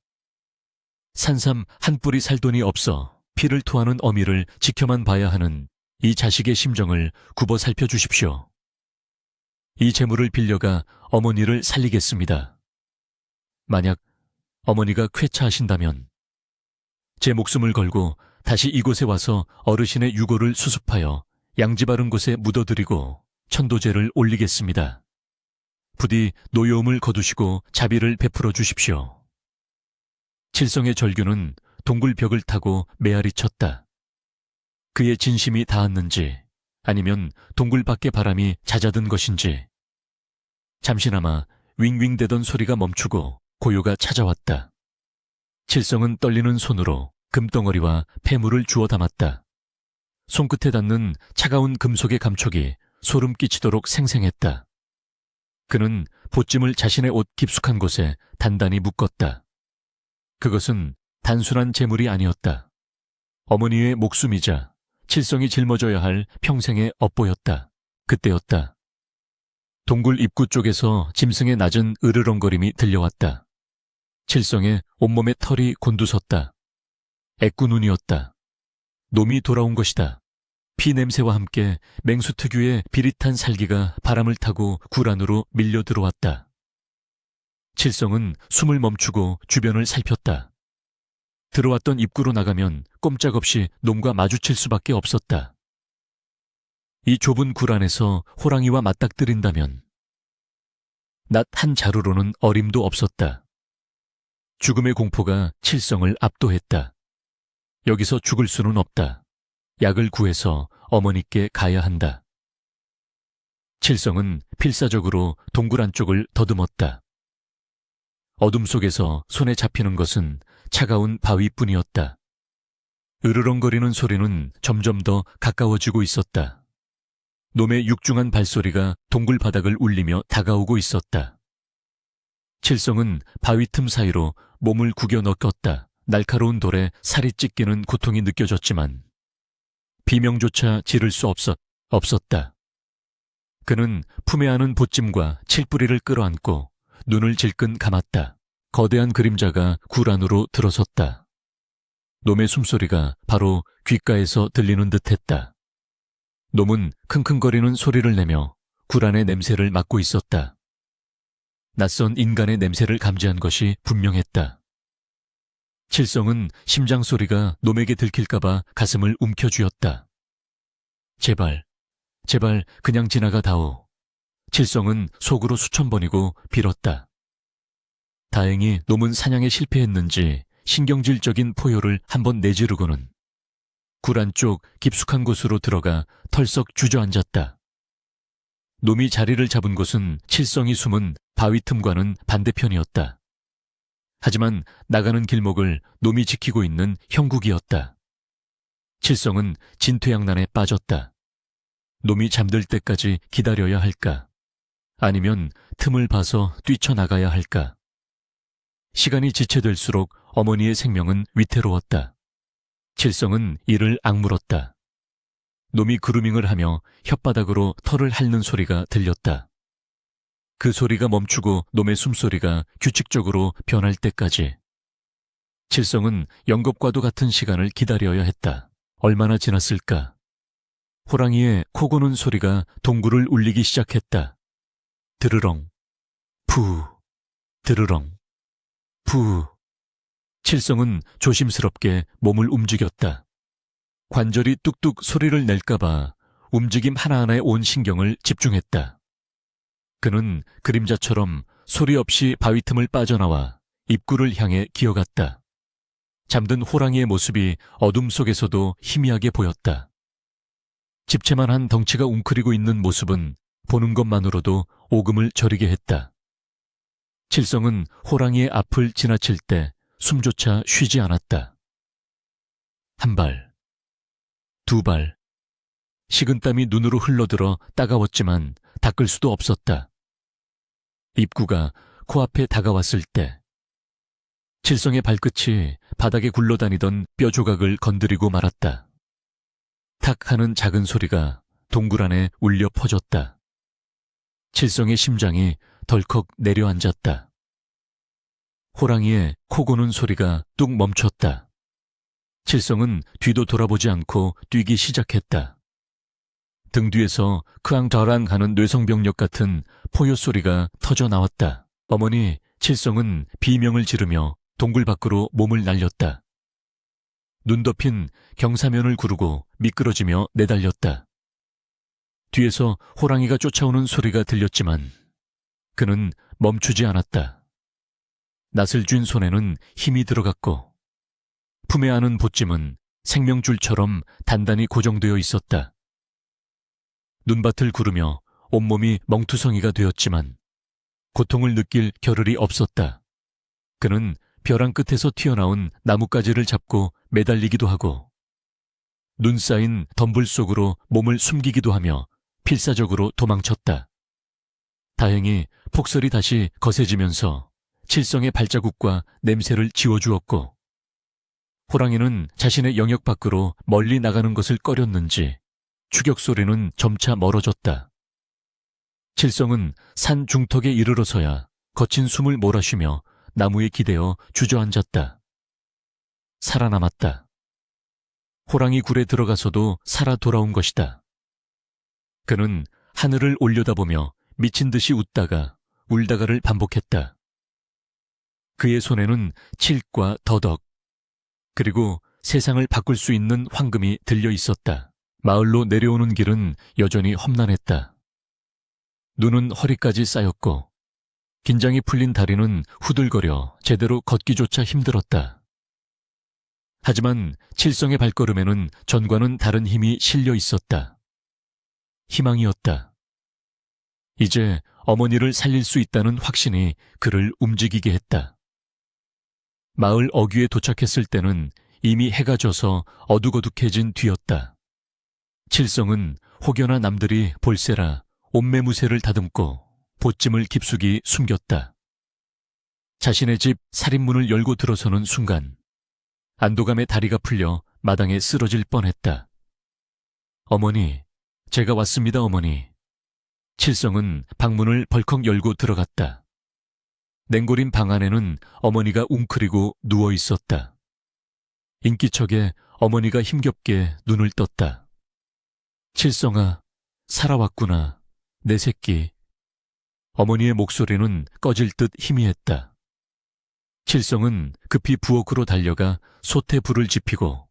산삼 한 뿌리 살 돈이 없어 피를 토하는 어미를 지켜만 봐야 하는 이 자식의 심정을 굽어 살펴주십시오. 이 재물을 빌려가 어머니를 살리겠습니다. 만약 어머니가 쾌차하신다면 제 목숨을 걸고 다시 이곳에 와서 어르신의 유골을 수습하여 양지 바른 곳에 묻어드리고 천도제를 올리겠습니다. 부디 노여움을 거두시고 자비를 베풀어 주십시오. 칠성의 절규는 동굴 벽을 타고 메아리 쳤다. 그의 진심이 닿았는지 아니면 동굴 밖의 바람이 잦아든 것인지 잠시나마 윙윙대던 소리가 멈추고 고요가 찾아왔다. 칠성은 떨리는 손으로 금덩어리와 폐물을 주워 담았다. 손끝에 닿는 차가운 금속의 감촉이 소름 끼치도록 생생했다. 그는 보찜을 자신의 옷 깊숙한 곳에 단단히 묶었다. 그것은 단순한 재물이 아니었다. 어머니의 목숨이자 칠성이 짊어져야 할 평생의 업보였다. 그때였다. 동굴 입구 쪽에서 짐승의 낮은 으르렁거림이 들려왔다. 칠성의 온몸에 털이 곤두섰다. 애꾸눈이었다. 놈이 돌아온 것이다. 피 냄새와 함께 맹수 특유의 비릿한 살기가 바람을 타고 굴 안으로 밀려 들어왔다. 칠성은 숨을 멈추고 주변을 살폈다. 들어왔던 입구로 나가면 꼼짝없이 놈과 마주칠 수밖에 없었다. 이 좁은 굴 안에서 호랑이와 맞닥뜨린다면 낫 한 자루로는 어림도 없었다. 죽음의 공포가 칠성을 압도했다. 여기서 죽을 수는 없다. 약을 구해서 어머니께 가야 한다. 칠성은 필사적으로 동굴 안쪽을 더듬었다. 어둠 속에서 손에 잡히는 것은 차가운 바위뿐이었다. 으르렁거리는 소리는 점점 더 가까워지고 있었다. 놈의 육중한 발소리가 동굴 바닥을 울리며 다가오고 있었다. 칠성은 바위 틈 사이로 몸을 구겨 넣었다. 날카로운 돌에 살이 찢기는 고통이 느껴졌지만 비명조차 지를 수 없었다. 그는 품에 안은 보찜과 칠뿌리를 끌어안고 눈을 질끈 감았다. 거대한 그림자가 굴 안으로 들어섰다. 놈의 숨소리가 바로 귓가에서 들리는 듯했다. 놈은 킁킁거리는 소리를 내며 굴 안의 냄새를 맡고 있었다. 낯선 인간의 냄새를 감지한 것이 분명했다. 칠성은 심장 소리가 놈에게 들킬까봐 가슴을 움켜쥐었다. 제발, 제발 그냥 지나가 다오. 칠성은 속으로 수천 번이고 빌었다. 다행히 놈은 사냥에 실패했는지 신경질적인 포효를 한번 내지르고는 굴 안쪽 깊숙한 곳으로 들어가 털썩 주저앉았다. 놈이 자리를 잡은 곳은 칠성이 숨은 바위 틈과는 반대편이었다. 하지만 나가는 길목을 놈이 지키고 있는 형국이었다. 칠성은 진퇴양난에 빠졌다. 놈이 잠들 때까지 기다려야 할까? 아니면 틈을 봐서 뛰쳐나가야 할까? 시간이 지체될수록 어머니의 생명은 위태로웠다. 칠성은 이를 악물었다. 놈이 그루밍을 하며 혓바닥으로 털을 핥는 소리가 들렸다. 그 소리가 멈추고 놈의 숨소리가 규칙적으로 변할 때까지. 칠성은 영겁과도 같은 시간을 기다려야 했다. 얼마나 지났을까? 호랑이의 코 고는 소리가 동굴을 울리기 시작했다. 드르렁, 푸, 드르렁, 푸. 칠성은 조심스럽게 몸을 움직였다. 관절이 뚝뚝 소리를 낼까봐 움직임 하나하나에 온 신경을 집중했다. 그는 그림자처럼 소리 없이 바위 틈을 빠져나와 입구를 향해 기어갔다. 잠든 호랑이의 모습이 어둠 속에서도 희미하게 보였다. 집채만한 덩치가 웅크리고 있는 모습은 보는 것만으로도 오금을 저리게 했다. 칠성은 호랑이의 앞을 지나칠 때 숨조차 쉬지 않았다. 한 발, 두 발. 식은땀이 눈으로 흘러들어 따가웠지만 닦을 수도 없었다. 입구가 코앞에 다가왔을 때 칠성의 발끝이 바닥에 굴러다니던 뼈 조각을 건드리고 말았다. 탁 하는 작은 소리가 동굴 안에 울려 퍼졌다. 칠성의 심장이 덜컥 내려앉았다. 호랑이의 코 고는 소리가 뚝 멈췄다. 칠성은 뒤도 돌아보지 않고 뛰기 시작했다. 등 뒤에서 크앙저랑 하는 뇌성병력 같은 포효 소리가 터져 나왔다. 어머니, 칠성은 비명을 지르며 동굴 밖으로 몸을 날렸다. 눈 덮인 경사면을 구르고 미끄러지며 내달렸다. 뒤에서 호랑이가 쫓아오는 소리가 들렸지만 그는 멈추지 않았다. 낯을 쥔 손에는 힘이 들어갔고 품에 안은 보찜은 생명줄처럼 단단히 고정되어 있었다. 눈밭을 구르며 온몸이 멍투성이가 되었지만 고통을 느낄 겨를이 없었다. 그는 벼랑 끝에서 튀어나온 나뭇가지를 잡고 매달리기도 하고 눈 쌓인 덤불 속으로 몸을 숨기기도 하며 필사적으로 도망쳤다. 다행히 폭설이 다시 거세지면서 칠성의 발자국과 냄새를 지워주었고 호랑이는 자신의 영역 밖으로 멀리 나가는 것을 꺼렸는지 추격 소리는 점차 멀어졌다. 칠성은 산 중턱에 이르러서야 거친 숨을 몰아쉬며 나무에 기대어 주저앉았다. 살아남았다. 호랑이 굴에 들어가서도 살아 돌아온 것이다. 그는 하늘을 올려다보며 미친 듯이 웃다가 울다가를 반복했다. 그의 손에는 칠과 더덕, 그리고 세상을 바꿀 수 있는 황금이 들려 있었다. 마을로 내려오는 길은 여전히 험난했다. 눈은 허리까지 쌓였고 긴장이 풀린 다리는 후들거려 제대로 걷기조차 힘들었다. 하지만 칠성의 발걸음에는 전과는 다른 힘이 실려 있었다. 희망이었다. 이제 어머니를 살릴 수 있다는 확신이 그를 움직이게 했다. 마을 어귀에 도착했을 때는 이미 해가 져서 어둑어둑해진 뒤였다. 칠성은 혹여나 남들이 볼세라 옷매무새를 다듬고 보찜을 깊숙이 숨겼다. 자신의 집 살인문을 열고 들어서는 순간 안도감에 다리가 풀려 마당에 쓰러질 뻔했다. 어머니, 제가 왔습니다, 어머니. 칠성은 방문을 벌컥 열고 들어갔다. 냉골인 방 안에는 어머니가 웅크리고 누워 있었다. 인기척에 어머니가 힘겹게 눈을 떴다. 칠성아, 살아왔구나, 내 새끼. 어머니의 목소리는 꺼질 듯 희미했다. 칠성은 급히 부엌으로 달려가 솥에 불을 지피고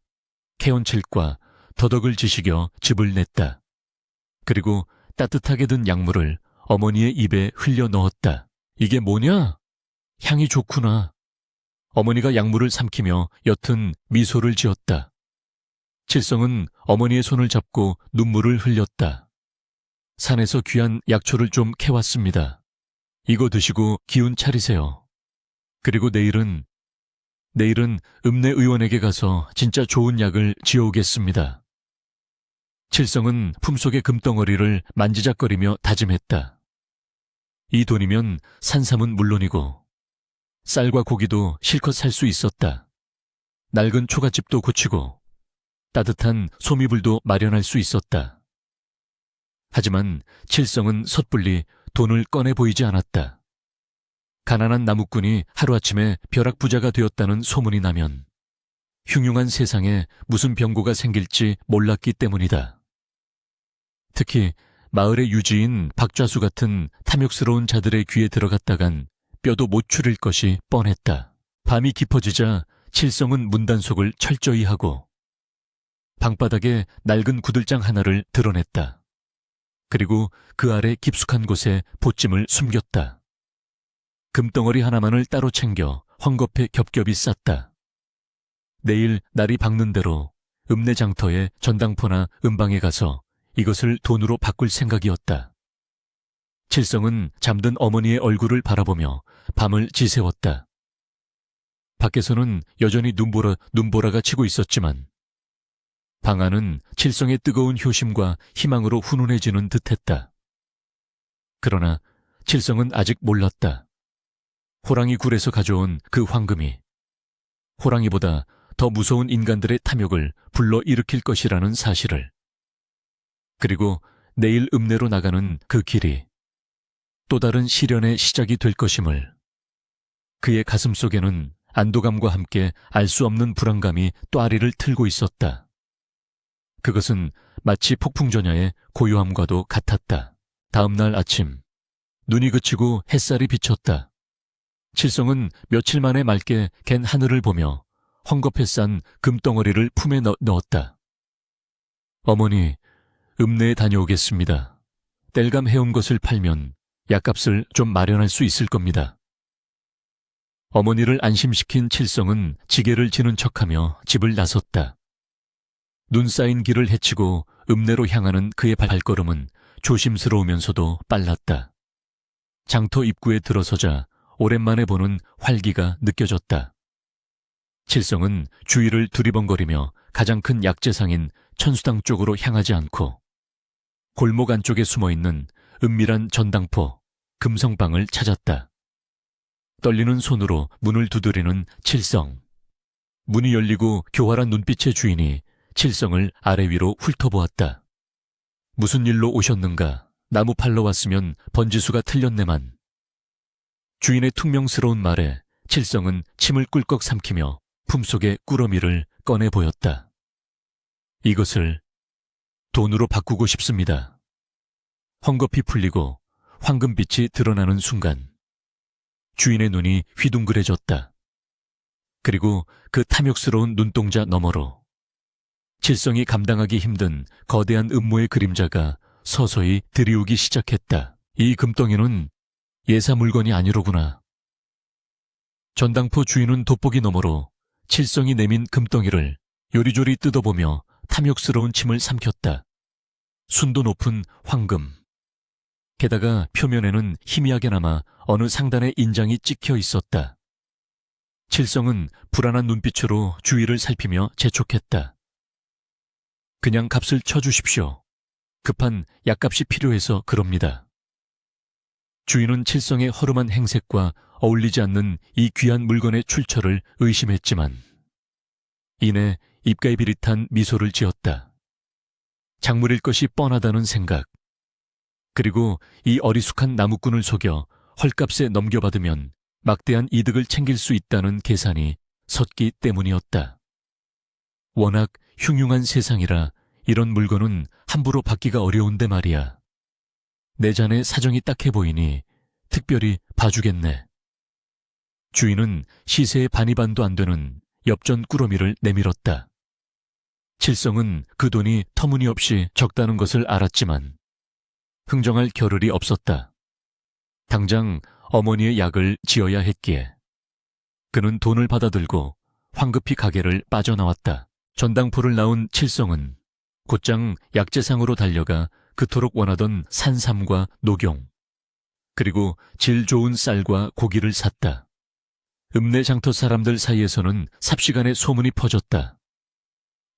캐온칠과 더덕을 지식여 즙을 냈다. 그리고 따뜻하게 든 약물을 어머니의 입에 흘려 넣었다. 이게 뭐냐? 향이 좋구나. 어머니가 약물을 삼키며 옅은 미소를 지었다. 칠성은 어머니의 손을 잡고 눈물을 흘렸다. 산에서 귀한 약초를 좀 캐왔습니다. 이거 드시고 기운 차리세요. 그리고 내일은 읍내 의원에게 가서 진짜 좋은 약을 지어오겠습니다. 칠성은 품속의 금덩어리를 만지작거리며 다짐했다. 이 돈이면 산삼은 물론이고 쌀과 고기도 실컷 살 수 있었다. 낡은 초가집도 고치고 따뜻한 소미불도 마련할 수 있었다. 하지만 칠성은 섣불리 돈을 꺼내 보이지 않았다. 가난한 나무꾼이 하루아침에 벼락부자가 되었다는 소문이 나면 흉흉한 세상에 무슨 병고가 생길지 몰랐기 때문이다. 특히 마을의 유지인 박좌수 같은 탐욕스러운 자들의 귀에 들어갔다간 뼈도 못 추릴 것이 뻔했다. 밤이 깊어지자 칠성은 문단속을 철저히 하고 방바닥에 낡은 구들장 하나를 드러냈다. 그리고 그 아래 깊숙한 곳에 보찜을 숨겼다. 금덩어리 하나만을 따로 챙겨 헝겊에 겹겹이 쌌다. 내일 날이 밝는 대로 읍내 장터에 전당포나 음방에 가서 이것을 돈으로 바꿀 생각이었다. 칠성은 잠든 어머니의 얼굴을 바라보며 밤을 지새웠다. 밖에서는 여전히 눈보라가 치고 있었지만 방 안은 칠성의 뜨거운 효심과 희망으로 훈훈해지는 듯했다. 그러나 칠성은 아직 몰랐다. 호랑이 굴에서 가져온 그 황금이 호랑이보다 더 무서운 인간들의 탐욕을 불러일으킬 것이라는 사실을. 그리고 내일 읍내로 나가는 그 길이 또 다른 시련의 시작이 될 것임을. 그의 가슴 속에는 안도감과 함께 알 수 없는 불안감이 또아리를 틀고 있었다. 그것은 마치 폭풍전야의 고요함과도 같았다. 다음 날 아침, 눈이 그치고 햇살이 비쳤다. 칠성은 며칠 만에 맑게 갠 하늘을 보며 헝겊에 싼 금덩어리를 품에 넣었다. 어머니, 읍내에 다녀오겠습니다. 땔감 해온 것을 팔면 약값을 좀 마련할 수 있을 겁니다. 어머니를 안심시킨 칠성은 지게를 지는 척하며 집을 나섰다. 눈 쌓인 길을 헤치고 읍내로 향하는 그의 발걸음은 조심스러우면서도 빨랐다. 장터 입구에 들어서자 오랜만에 보는 활기가 느껴졌다. 칠성은 주위를 두리번거리며 가장 큰 약재상인 천수당 쪽으로 향하지 않고 골목 안쪽에 숨어있는 은밀한 전당포, 금성방을 찾았다. 떨리는 손으로 문을 두드리는 칠성. 문이 열리고 교활한 눈빛의 주인이 칠성을 아래 위로 훑어보았다. 무슨 일로 오셨는가? 나무 팔러 왔으면 번지수가 틀렸네만. 주인의 퉁명스러운 말에 칠성은 침을 꿀꺽 삼키며 품속의 꾸러미를 꺼내 보였다. 이것을 돈으로 바꾸고 싶습니다. 헝겊이 풀리고 황금빛이 드러나는 순간 주인의 눈이 휘둥그레졌다. 그리고 그 탐욕스러운 눈동자 너머로 칠성이 감당하기 힘든 거대한 음모의 그림자가 서서히 들이우기 시작했다. 이 금덩이는 예사 물건이 아니로구나. 전당포 주인은 돋보기 너머로 칠성이 내민 금덩이를 요리조리 뜯어보며 탐욕스러운 침을 삼켰다. 순도 높은 황금. 게다가 표면에는 희미하게나마 어느 상단의 인장이 찍혀 있었다. 칠성은 불안한 눈빛으로 주위를 살피며 재촉했다. 그냥 값을 쳐주십시오. 급한 약값이 필요해서 그럽니다. 주인은 칠성의 허름한 행색과 어울리지 않는 이 귀한 물건의 출처를 의심했지만 이내 입가에 비릿한 미소를 지었다. 작물일 것이 뻔하다는 생각. 그리고 이 어리숙한 나무꾼을 속여 헐값에 넘겨받으면 막대한 이득을 챙길 수 있다는 계산이 섰기 때문이었다. 워낙 흉흉한 세상이라 이런 물건은 함부로 받기가 어려운데 말이야. 내 자네 사정이 딱해 보이니 특별히 봐주겠네. 주인은 시세의 반이반도 안 되는 엽전 꾸러미를 내밀었다. 칠성은 그 돈이 터무니없이 적다는 것을 알았지만 흥정할 겨를이 없었다. 당장 어머니의 약을 지어야 했기에 그는 돈을 받아들고 황급히 가게를 빠져나왔다. 전당포를 나온 칠성은 곧장 약재상으로 달려가 그토록 원하던 산삼과 녹용 그리고 질 좋은 쌀과 고기를 샀다. 읍내장터 사람들 사이에서는 삽시간에 소문이 퍼졌다.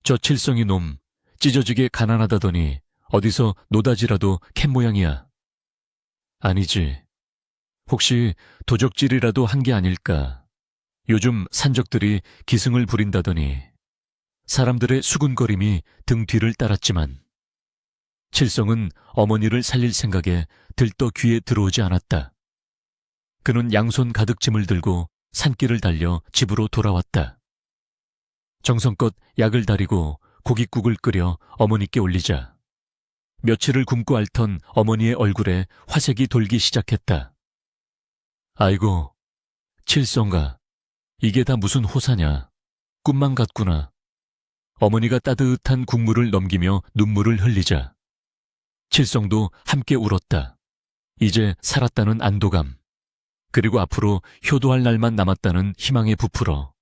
저 칠성이 놈 찢어지게 가난하다더니 어디서 노다지라도 캔 모양이야. 아니지. 혹시 도적질이라도 한 게 아닐까. 요즘 산적들이 기승을 부린다더니 사람들의 수군거림이 등 뒤를 따랐지만 칠성은 어머니를 살릴 생각에 들떠 귀에 들어오지 않았다. 그는 양손 가득 짐을 들고 산길을 달려 집으로 돌아왔다. 정성껏 약을 다리고 고깃국을 끓여 어머니께 올리자 며칠을 굶고 앓던 어머니의 얼굴에 화색이 돌기 시작했다. 아이고, 칠성가, 이게 다 무슨 호사냐. 꿈만 같구나. 어머니가 따뜻한 국물을 넘기며 눈물을 흘리자 칠성도 함께 울었다. 이제 살았다는 안도감, 그리고 앞으로 효도할 날만 남았다는 희망에 부풀어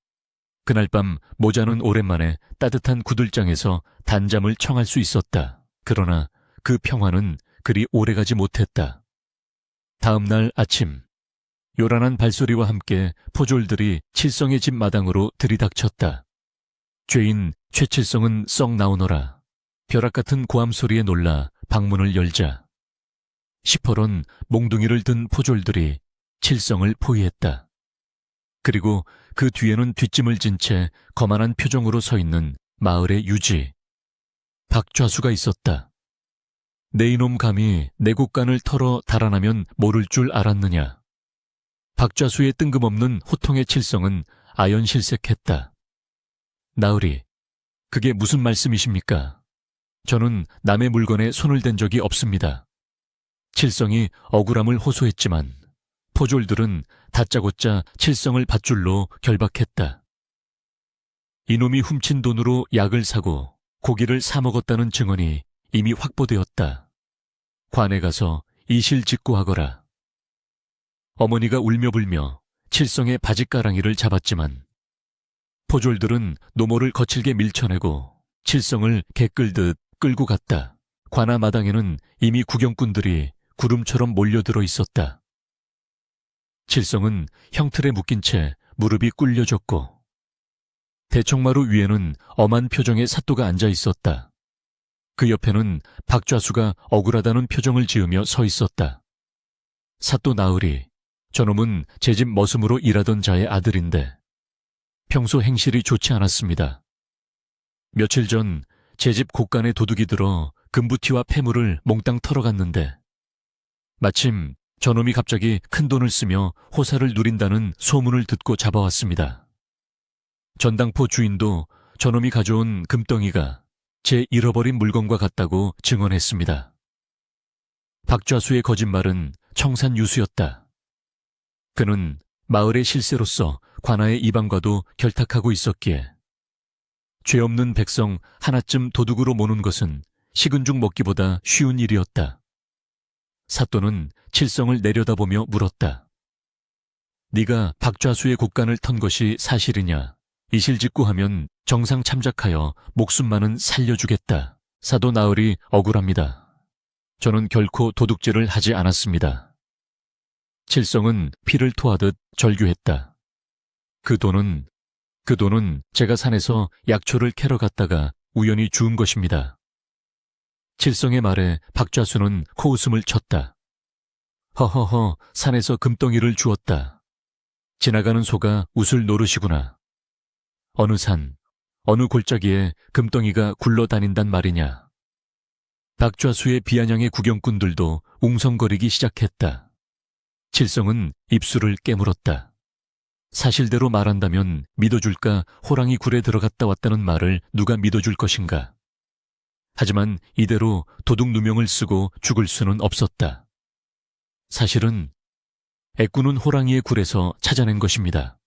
그날 밤 모자는 오랜만에 따뜻한 구들장에서 단잠을 청할 수 있었다. 그러나 그 평화는 그리 오래가지 못했다. 다음 날 아침, 요란한 발소리와 함께 포졸들이 칠성의 집 마당으로 들이닥쳤다. 죄인 최칠성은 썩 나오너라. 벼락 같은 고함 소리에 놀라 방문을 열자 시퍼런 몽둥이를 든 포졸들이 칠성을 포위했다. 그리고 그 뒤에는 뒷짐을 진 채 거만한 표정으로 서 있는 마을의 유지 박좌수가 있었다. 내 이놈 감히 내 곳간을 털어 달아나면 모를 줄 알았느냐. 박좌수의 뜬금없는 호통의 칠성은 아연실색했다. 나으리, 그게 무슨 말씀이십니까? 저는 남의 물건에 손을 댄 적이 없습니다. 칠성이 억울함을 호소했지만 포졸들은 다짜고짜 칠성을 밧줄로 결박했다. 이놈이 훔친 돈으로 약을 사고 고기를 사 먹었다는 증언이 이미 확보되었다. 관에 가서 이실직고하거라. 어머니가 울며불며 칠성의 바짓가랑이를 잡았지만 포졸들은 노모를 거칠게 밀쳐내고 칠성을 개끌듯 끌고 갔다. 관아 마당에는 이미 구경꾼들이 구름처럼 몰려들어 있었다. 칠성은 형틀에 묶인 채 무릎이 꿇려졌고 대청마루 위에는 엄한 표정의 사또가 앉아 있었다. 그 옆에는 박좌수가 억울하다는 표정을 지으며 서 있었다. 사또 나으리, 저놈은 제 집 머슴으로 일하던 자의 아들인데 평소 행실이 좋지 않았습니다. 며칠 전 제 집 곳간에 도둑이 들어 금부티와 폐물을 몽땅 털어갔는데 마침 저놈이 갑자기 큰돈을 쓰며 호사를 누린다는 소문을 듣고 잡아왔습니다. 전당포 주인도 저놈이 가져온 금덩이가 제 잃어버린 물건과 같다고 증언했습니다. 박좌수의 거짓말은 청산유수였다. 그는 마을의 실세로서 관아의 이방과도 결탁하고 있었기에 죄 없는 백성 하나쯤 도둑으로 모는 것은 식은 죽 먹기보다 쉬운 일이었다. 사또는 칠성을 내려다보며 물었다. 네가 박좌수의 곳간을 턴 것이 사실이냐? 이실직고하면 정상 참작하여 목숨만은 살려주겠다. 사도 나으리 억울합니다. 저는 결코 도둑질을 하지 않았습니다. 칠성은 피를 토하듯 절규했다. 그 돈은 제가 산에서 약초를 캐러 갔다가 우연히 주운 것입니다. 칠성의 말에 박좌수는 코웃음을 쳤다. 허허허, 산에서 금덩이를 주었다. 지나가는 소가 웃을 노릇이구나. 어느 산, 어느 골짜기에 금덩이가 굴러다닌단 말이냐. 박좌수의 비아냥의 구경꾼들도 웅성거리기 시작했다. 칠성은 입술을 깨물었다. 사실대로 말한다면 믿어줄까 호랑이 굴에 들어갔다 왔다는 말을 누가 믿어줄 것인가. 하지만 이대로 도둑 누명을 쓰고 죽을 수는 없었다. 사실은 애꾸는 호랑이의 굴에서 찾아낸 것입니다.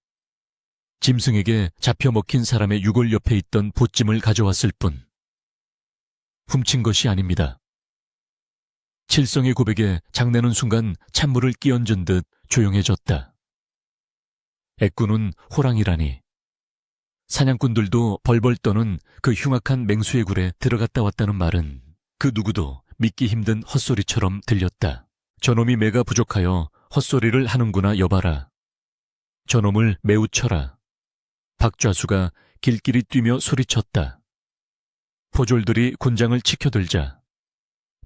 짐승에게 잡혀 먹힌 사람의 유골 옆에 있던 보찜을 가져왔을 뿐. 훔친 것이 아닙니다. 칠성의 고백에 장내는 순간 찬물을 끼얹은 듯 조용해졌다. 애꾸는 호랑이라니. 사냥꾼들도 벌벌 떠는 그 흉악한 맹수의 굴에 들어갔다 왔다는 말은 그 누구도 믿기 힘든 헛소리처럼 들렸다. 저놈이 매가 부족하여 헛소리를 하는구나 여봐라. 저놈을 매우 쳐라. 박좌수가 길길이 뛰며 소리쳤다. 포졸들이 군장을 치켜들자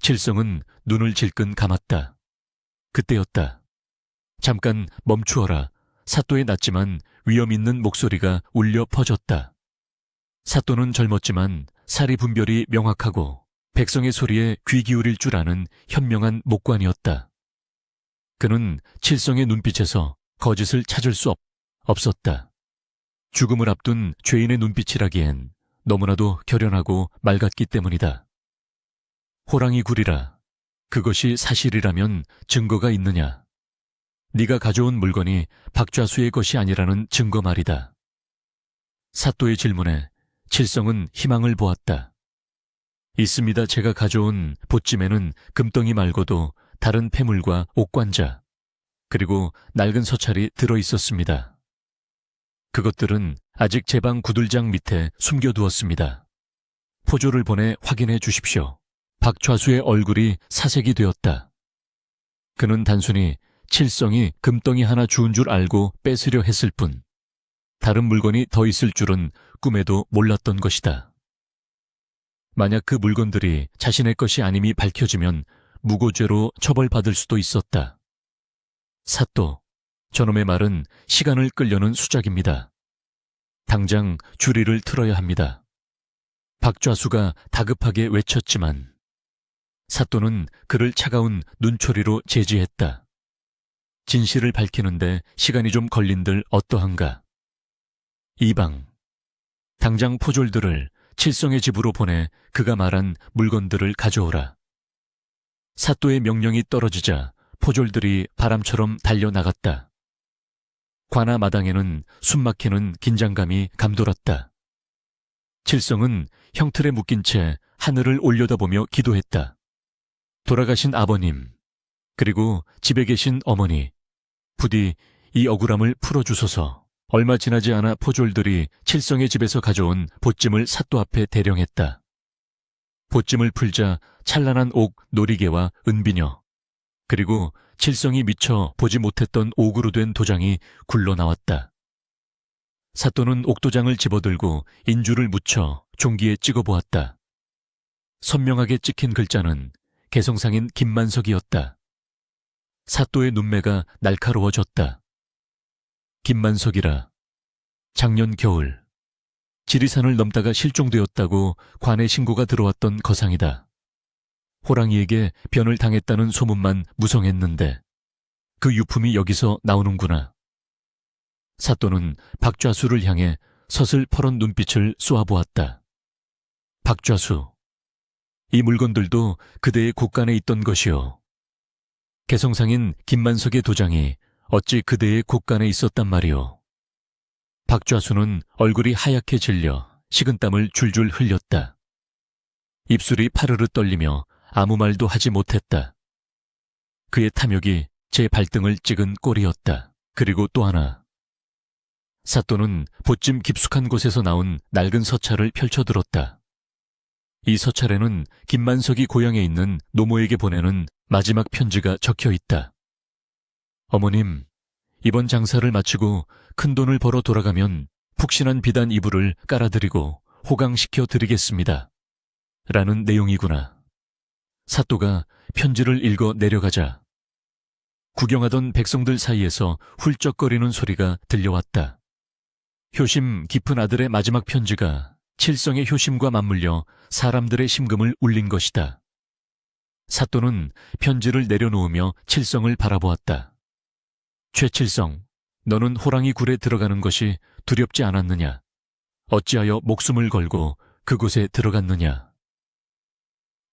칠성은 눈을 질끈 감았다. 그때였다. 잠깐 멈추어라. 사또의 낮지만 위험 있는 목소리가 울려 퍼졌다. 사또는 젊었지만 사리 분별이 명확하고 백성의 소리에 귀 기울일 줄 아는 현명한 목관이었다. 그는 칠성의 눈빛에서 거짓을 찾을 수 없었다. 죽음을 앞둔 죄인의 눈빛이라기엔 너무나도 결연하고 맑았기 때문이다. 호랑이 굴이라. 그것이 사실이라면 증거가 있느냐? 네가 가져온 물건이 박좌수의 것이 아니라는 증거 말이다. 사또의 질문에 칠성은 희망을 보았다. 있습니다. 제가 가져온 보찜에는 금덩이 말고도 다른 폐물과 옥관자 그리고 낡은 서찰이 들어있었습니다. 그것들은 아직 제 방 구들장 밑에 숨겨두었습니다. 포조를 보내 확인해 주십시오. 박좌수의 얼굴이 사색이 되었다. 그는 단순히 칠성이 금덩이 하나 주운 줄 알고 뺏으려 했을 뿐 다른 물건이 더 있을 줄은 꿈에도 몰랐던 것이다. 만약 그 물건들이 자신의 것이 아님이 밝혀지면 무고죄로 처벌받을 수도 있었다. 사또, 저놈의 말은 시간을 끌려는 수작입니다. 당장 주리를 틀어야 합니다. 박좌수가 다급하게 외쳤지만 사또는 그를 차가운 눈초리로 제지했다. 진실을 밝히는데 시간이 좀 걸린들 어떠한가. 이방, 당장 포졸들을 칠성의 집으로 보내 그가 말한 물건들을 가져오라. 사또의 명령이 떨어지자 포졸들이 바람처럼 달려나갔다. 관아 마당에는 숨막히는 긴장감이 감돌았다. 칠성은 형틀에 묶인 채 하늘을 올려다보며 기도했다. 돌아가신 아버님, 그리고 집에 계신 어머니, 부디 이 억울함을 풀어주소서. 얼마 지나지 않아 포졸들이 칠성의 집에서 가져온 보찜을 사또 앞에 대령했다. 보찜을 풀자 찬란한 옥 놀이개와 은비녀, 그리고 칠성이 미처 보지 못했던 옥으로 된 도장이 굴러나왔다. 사또는 옥도장을 집어들고 인주를 묻혀 종기에 찍어보았다. 선명하게 찍힌 글자는 개성상인 김만석이었다. 사또의 눈매가 날카로워졌다. 김만석이라. 작년 겨울 지리산을 넘다가 실종되었다고 관에 신고가 들어왔던 거상이다. 호랑이에게 변을 당했다는 소문만 무성했는데 그 유품이 여기서 나오는구나. 사또는 박좌수를 향해 서슬퍼런 눈빛을 쏘아보았다. 박좌수, 이 물건들도 그대의 곳간에 있던 것이오. 개성상인 김만석의 도장이 어찌 그대의 곳간에 있었단 말이오. 박좌수는 얼굴이 하얗게 질려 식은땀을 줄줄 흘렸다. 입술이 파르르 떨리며 아무 말도 하지 못했다. 그의 탐욕이 제 발등을 찍은 꼴이었다. 그리고 또 하나. 사또는 보찜 깊숙한 곳에서 나온 낡은 서찰을 펼쳐들었다. 이 서찰에는 김만석이 고향에 있는 노모에게 보내는 마지막 편지가 적혀 있다. 어머님, 이번 장사를 마치고 큰돈을 벌어 돌아가면 푹신한 비단 이불을 깔아드리고 호강시켜 드리겠습니다. 라는 내용이구나. 사또가 편지를 읽어 내려가자 구경하던 백성들 사이에서 훌쩍거리는 소리가 들려왔다. 효심 깊은 아들의 마지막 편지가 칠성의 효심과 맞물려 사람들의 심금을 울린 것이다. 사또는 편지를 내려놓으며 칠성을 바라보았다. 최칠성, 너는 호랑이 굴에 들어가는 것이 두렵지 않았느냐? 어찌하여 목숨을 걸고 그곳에 들어갔느냐?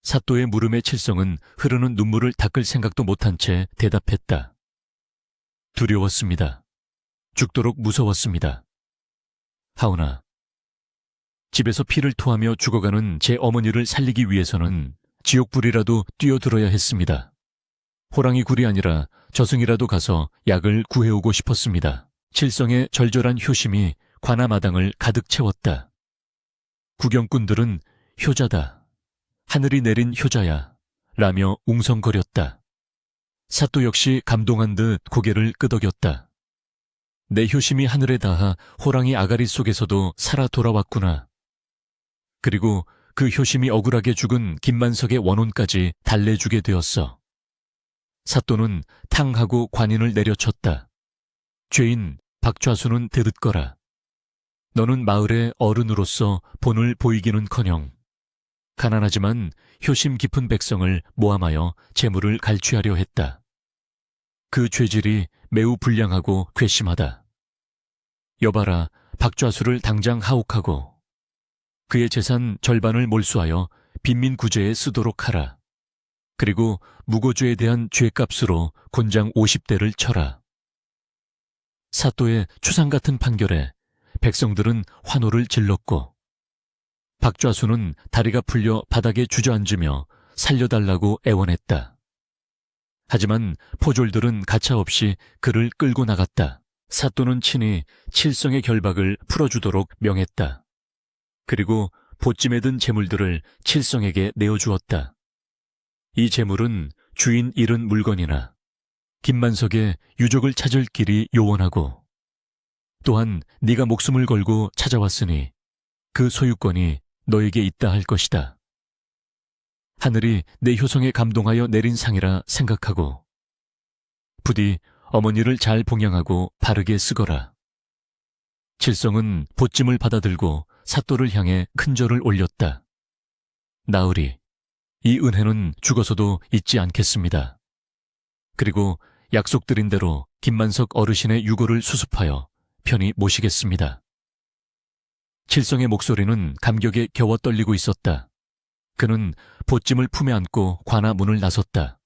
사또의 물음에 칠성은 흐르는 눈물을 닦을 생각도 못한 채 대답했다. 두려웠습니다. 죽도록 무서웠습니다. 하오나, 집에서 피를 토하며 죽어가는 제 어머니를 살리기 위해서는 지옥불이라도 뛰어들어야 했습니다. 호랑이 굴이 아니라 저승이라도 가서 약을 구해오고 싶었습니다. 칠성의 절절한 효심이 관아마당을 가득 채웠다. 구경꾼들은 효자다, 하늘이 내린 효자야 라며 웅성거렸다. 사또 역시 감동한 듯 고개를 끄덕였다. 내 효심이 하늘에 닿아 호랑이 아가리 속에서도 살아 돌아왔구나. 그리고 그 효심이 억울하게 죽은 김만석의 원혼까지 달래주게 되었어. 사또는 탕하고 관인을 내려쳤다. 죄인 박좌수는 들었거라. 너는 마을의 어른으로서 본을 보이기는커녕 가난하지만 효심 깊은 백성을 모함하여 재물을 갈취하려 했다. 그 죄질이 매우 불량하고 괘씸하다. 여봐라, 박좌수를 당장 하옥하고 그의 재산 절반을 몰수하여 빈민구제에 쓰도록 하라. 그리고 무고죄에 대한 죄값으로 곤장 50대를 쳐라. 사또의 추상 같은 판결에 백성들은 환호를 질렀고 박좌수는 다리가 풀려 바닥에 주저앉으며 살려달라고 애원했다. 하지만 포졸들은 가차없이 그를 끌고 나갔다. 사또는 친히 칠성의 결박을 풀어주도록 명했다. 그리고 보찜에 든 재물들을 칠성에게 내어주었다. 이 재물은 주인 잃은 물건이나 김만석의 유족을 찾을 길이 요원하고 또한 네가 목숨을 걸고 찾아왔으니 그 소유권이 너에게 있다 할 것이다. 하늘이 내 효성에 감동하여 내린 상이라 생각하고 부디 어머니를 잘 봉양하고 바르게 쓰거라. 칠성은 보찜을 받아들고 사또를 향해 큰 절을 올렸다. 나으리, 이 은혜는 죽어서도 잊지 않겠습니다. 그리고 약속드린 대로 김만석 어르신의 유고를 수습하여 편히 모시겠습니다. 칠성의 목소리는 감격에 겨워 떨리고 있었다. 그는 보찜을 품에 안고 관아 문을 나섰다.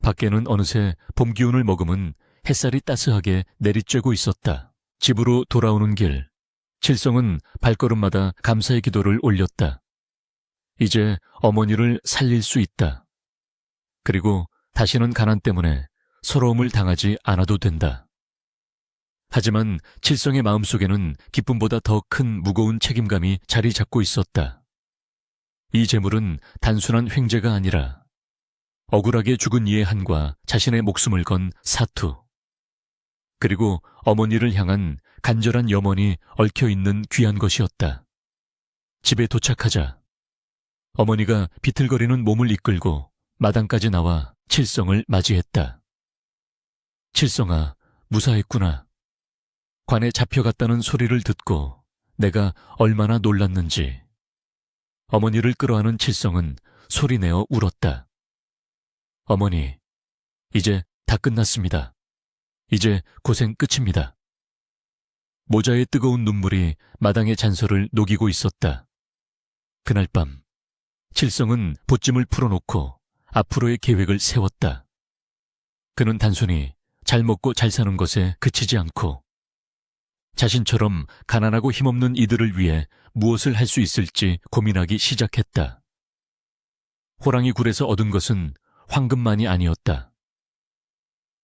밖에는 어느새 봄 기운을 머금은 햇살이 따스하게 내리쬐고 있었다. 집으로 돌아오는 길, 칠성은 발걸음마다 감사의 기도를 올렸다. 이제 어머니를 살릴 수 있다. 그리고 다시는 가난 때문에 서러움을 당하지 않아도 된다. 하지만 칠성의 마음속에는 기쁨보다 더 큰 무거운 책임감이 자리 잡고 있었다. 이 재물은 단순한 횡재가 아니라 억울하게 죽은 이의 한과 자신의 목숨을 건 사투, 그리고 어머니를 향한 간절한 염원이 얽혀있는 귀한 것이었다. 집에 도착하자 어머니가 비틀거리는 몸을 이끌고 마당까지 나와 칠성을 맞이했다. 칠성아, 무사했구나. 관에 잡혀갔다는 소리를 듣고 내가 얼마나 놀랐는지. 어머니를 끌어안은 칠성은 소리내어 울었다. 어머니, 이제 다 끝났습니다. 이제 고생 끝입니다. 모자의 뜨거운 눈물이 마당의 잔서를 녹이고 있었다. 그날 밤, 칠성은 보찜을 풀어놓고 앞으로의 계획을 세웠다. 그는 단순히 잘 먹고 잘 사는 것에 그치지 않고 자신처럼 가난하고 힘없는 이들을 위해 무엇을 할 수 있을지 고민하기 시작했다. 호랑이 굴에서 얻은 것은 황금만이 아니었다.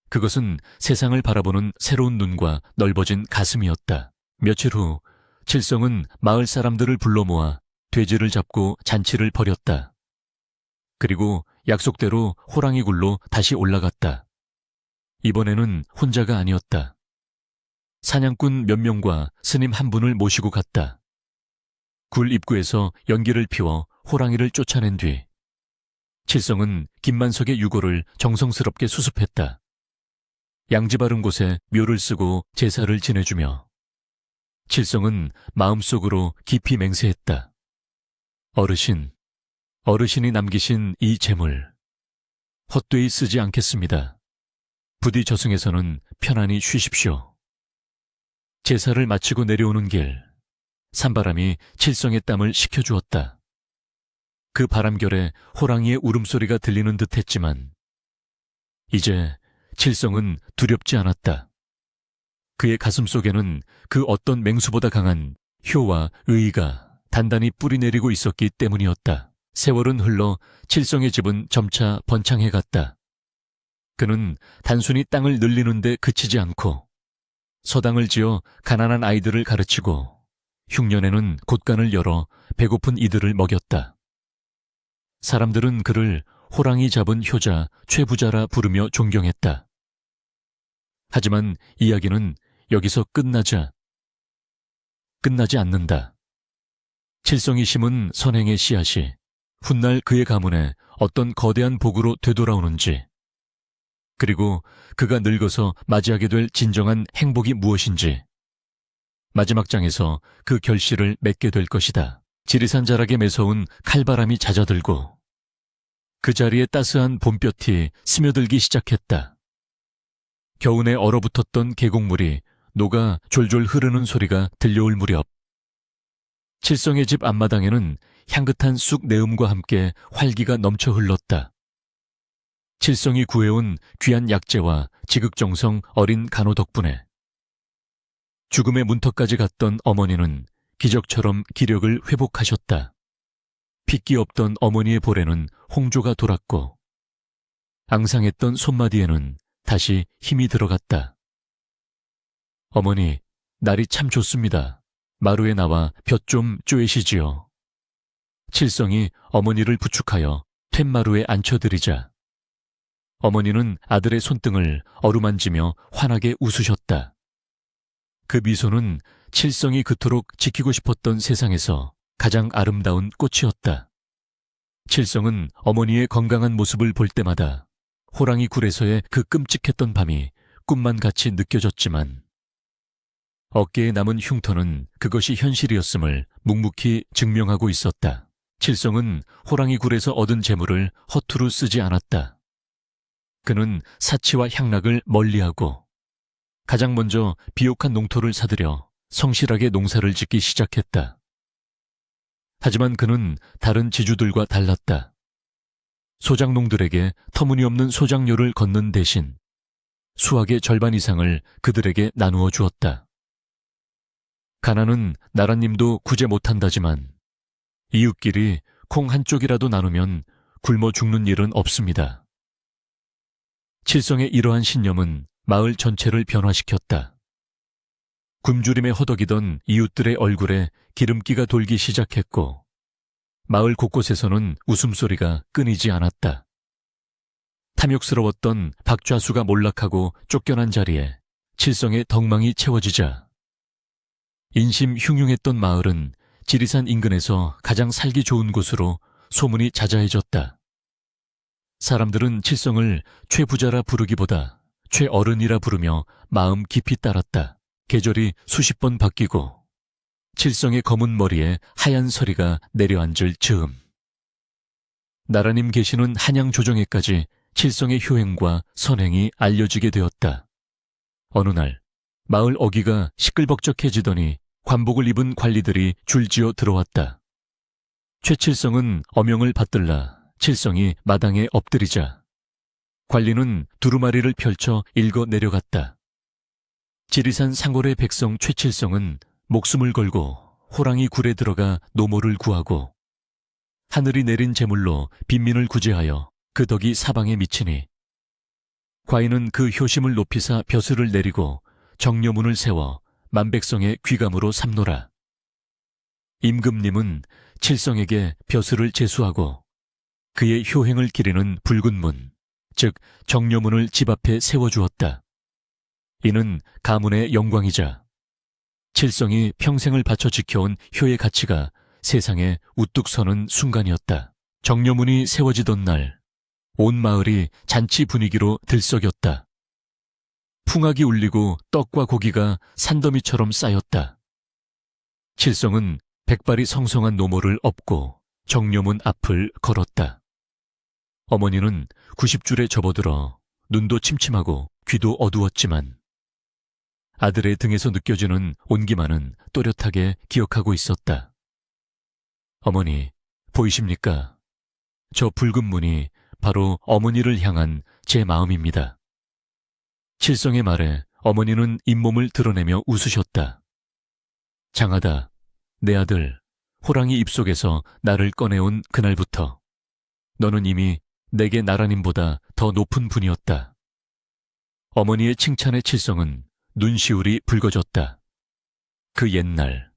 그것은 세상을 바라보는 새로운 눈과 넓어진 가슴이었다. 며칠 후 칠성은 마을 사람들을 불러 모아 돼지를 잡고 잔치를 벌였다. 그리고 약속대로 호랑이 굴로 다시 올라갔다. 이번에는 혼자가 아니었다. 사냥꾼 몇 명과 스님 한 분을 모시고 갔다. 굴 입구에서 연기를 피워 호랑이를 쫓아낸 뒤 칠성은 김만석의 유고를 정성스럽게 수습했다. 양지 바른 곳에 묘를 쓰고 제사를 지내주며 칠성은 마음속으로 깊이 맹세했다. 어르신이 남기신 이 재물 헛되이 쓰지 않겠습니다. 부디 저승에서는 편안히 쉬십시오. 제사를 마치고 내려오는 길, 산바람이 칠성의 땀을 식혀주었다. 그 바람결에 호랑이의 울음소리가 들리는 듯했지만 이제 칠성은 두렵지 않았다. 그의 가슴 속에는 그 어떤 맹수보다 강한 효와 의의가 단단히 뿌리내리고 있었기 때문이었다. 세월은 흘러 칠성의 집은 점차 번창해갔다. 그는 단순히 땅을 늘리는 데 그치지 않고 서당을 지어 가난한 아이들을 가르치고 흉년에는 곳간을 열어 배고픈 이들을 먹였다. 사람들은 그를 호랑이 잡은 효자 최부자라 부르며 존경했다. 하지만 이야기는 여기서 끝나지 않는다. 칠성이 심은 선행의 씨앗이 훗날 그의 가문에 어떤 거대한 복으로 되돌아오는지, 그리고 그가 늙어서 맞이하게 될 진정한 행복이 무엇인지 마지막 장에서 그 결실을 맺게 될 것이다. 지리산 자락에 매서운 칼바람이 잦아들고 그 자리에 따스한 봄볕이 스며들기 시작했다. 겨우내 얼어붙었던 계곡물이 녹아 졸졸 흐르는 소리가 들려올 무렵 칠성의 집 앞마당에는 향긋한 쑥 내음과 함께 활기가 넘쳐 흘렀다. 칠성이 구해온 귀한 약재와 지극정성 어린 간호 덕분에 죽음의 문턱까지 갔던 어머니는 기적처럼 기력을 회복하셨다. 핏기 없던 어머니의 볼에는 홍조가 돌았고 앙상했던 손마디에는 다시 힘이 들어갔다. 어머니, 날이 참 좋습니다. 마루에 나와 볕 좀 쬐시지요. 칠성이 어머니를 부축하여 툇마루에 앉혀드리자 어머니는 아들의 손등을 어루만지며 환하게 웃으셨다. 그 미소는 칠성이 그토록 지키고 싶었던 세상에서 가장 아름다운 꽃이었다. 칠성은 어머니의 건강한 모습을 볼 때마다 호랑이 굴에서의 그 끔찍했던 밤이 꿈만 같이 느껴졌지만 어깨에 남은 흉터는 그것이 현실이었음을 묵묵히 증명하고 있었다. 칠성은 호랑이 굴에서 얻은 재물을 허투루 쓰지 않았다. 그는 사치와 향락을 멀리하고 가장 먼저 비옥한 농토를 사들여 성실하게 농사를 짓기 시작했다. 하지만 그는 다른 지주들과 달랐다. 소작농들에게 터무니없는 소작료를 걷는 대신 수확의 절반 이상을 그들에게 나누어 주었다. 가난은 나라님도 구제 못한다지만 이웃끼리 콩 한 쪽이라도 나누면 굶어 죽는 일은 없습니다. 칠성의 이러한 신념은 마을 전체를 변화시켰다. 굶주림에 허덕이던 이웃들의 얼굴에 기름기가 돌기 시작했고 마을 곳곳에서는 웃음소리가 끊이지 않았다. 탐욕스러웠던 박좌수가 몰락하고 쫓겨난 자리에 칠성의 덕망이 채워지자 인심 흉흉했던 마을은 지리산 인근에서 가장 살기 좋은 곳으로 소문이 자자해졌다. 사람들은 칠성을 최부자라 부르기보다 최어른이라 부르며 마음 깊이 따랐다. 계절이 수십 번 바뀌고 칠성의 검은 머리에 하얀 서리가 내려앉을 즈음 나라님 계시는 한양 조정에까지 칠성의 효행과 선행이 알려지게 되었다. 어느 날 마을 어귀가 시끌벅적해지더니 관복을 입은 관리들이 줄지어 들어왔다. 최칠성은 어명을 받들라 칠성이 마당에 엎드리자 관리는 두루마리를 펼쳐 읽어 내려갔다. 지리산 상골의 백성 최칠성은 목숨을 걸고 호랑이 굴에 들어가 노모를 구하고 하늘이 내린 재물로 빈민을 구제하여 그 덕이 사방에 미치니 과인은 그 효심을 높이사 벼슬을 내리고 정려문을 세워 만백성의 귀감으로 삼노라. 임금님은 칠성에게 벼슬을 제수하고 그의 효행을 기리는 붉은 문, 즉 정려문을 집 앞에 세워주었다. 이는 가문의 영광이자 칠성이 평생을 바쳐 지켜온 효의 가치가 세상에 우뚝 서는 순간이었다. 정려문이 세워지던 날, 온 마을이 잔치 분위기로 들썩였다. 풍악이 울리고 떡과 고기가 산더미처럼 쌓였다. 칠성은 백발이 성성한 노모를 엎고 정려문 앞을 걸었다. 어머니는 90줄에 접어들어 눈도 침침하고 귀도 어두웠지만 아들의 등에서 느껴지는 온기만은 또렷하게 기억하고 있었다. 어머니, 보이십니까? 저 붉은 문이 바로 어머니를 향한 제 마음입니다. 칠성의 말에 어머니는 잇몸을 드러내며 웃으셨다. 장하다, 내 아들, 호랑이 입속에서 나를 꺼내온 그날부터 너는 이미 내게 나라님보다 더 높은 분이었다. 어머니의 칭찬의 칠성은 눈시울이 붉어졌다. 그 옛날,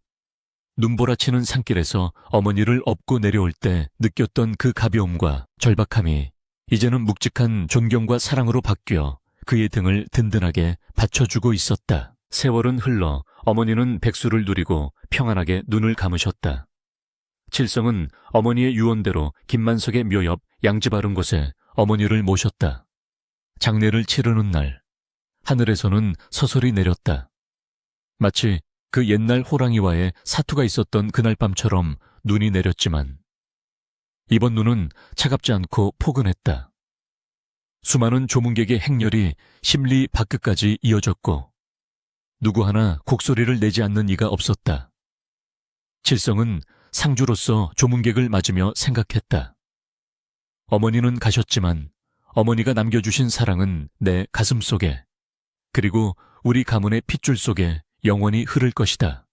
눈보라치는 산길에서 어머니를 업고 내려올 때 느꼈던 그 가벼움과 절박함이 이제는 묵직한 존경과 사랑으로 바뀌어 그의 등을 든든하게 받쳐주고 있었다. 세월은 흘러 어머니는 백수를 누리고 평안하게 눈을 감으셨다. 칠성은 어머니의 유언대로 김만석의 묘 옆 양지 바른 곳에 어머니를 모셨다. 장례를 치르는 날, 하늘에서는 서설이 내렸다. 마치 그 옛날 호랑이와의 사투가 있었던 그날 밤처럼 눈이 내렸지만 이번 눈은 차갑지 않고 포근했다. 수많은 조문객의 행렬이 심리 밖끝까지 이어졌고 누구 하나 곡소리를 내지 않는 이가 없었다. 칠성은 상주로서 조문객을 맞으며 생각했다. 어머니는 가셨지만 어머니가 남겨주신 사랑은 내 가슴 속에 그리고 우리 가문의 핏줄 속에 영원히 흐를 것이다.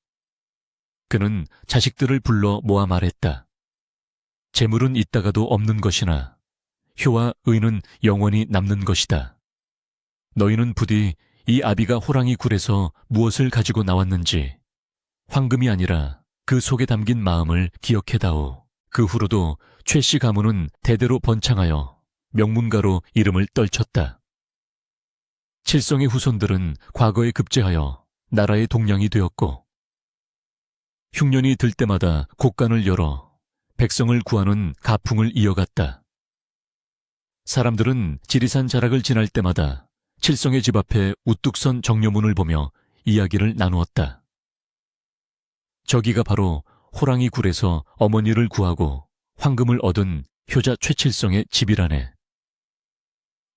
그는 자식들을 불러 모아 말했다. 재물은 있다가도 없는 것이나 효와 의는 영원히 남는 것이다. 너희는 부디 이 아비가 호랑이 굴에서 무엇을 가지고 나왔는지 황금이 아니라 그 속에 담긴 마음을 기억해다오. 그 후로도 최씨 가문은 대대로 번창하여 명문가로 이름을 떨쳤다. 칠성의 후손들은 과거에 급제하여 나라의 동량이 되었고 흉년이 들 때마다 곳간을 열어 백성을 구하는 가풍을 이어갔다. 사람들은 지리산 자락을 지날 때마다 칠성의 집 앞에 우뚝 선 정료문을 보며 이야기를 나누었다. 저기가 바로 호랑이 굴에서 어머니를 구하고 황금을 얻은 효자 최칠성의 집이라네.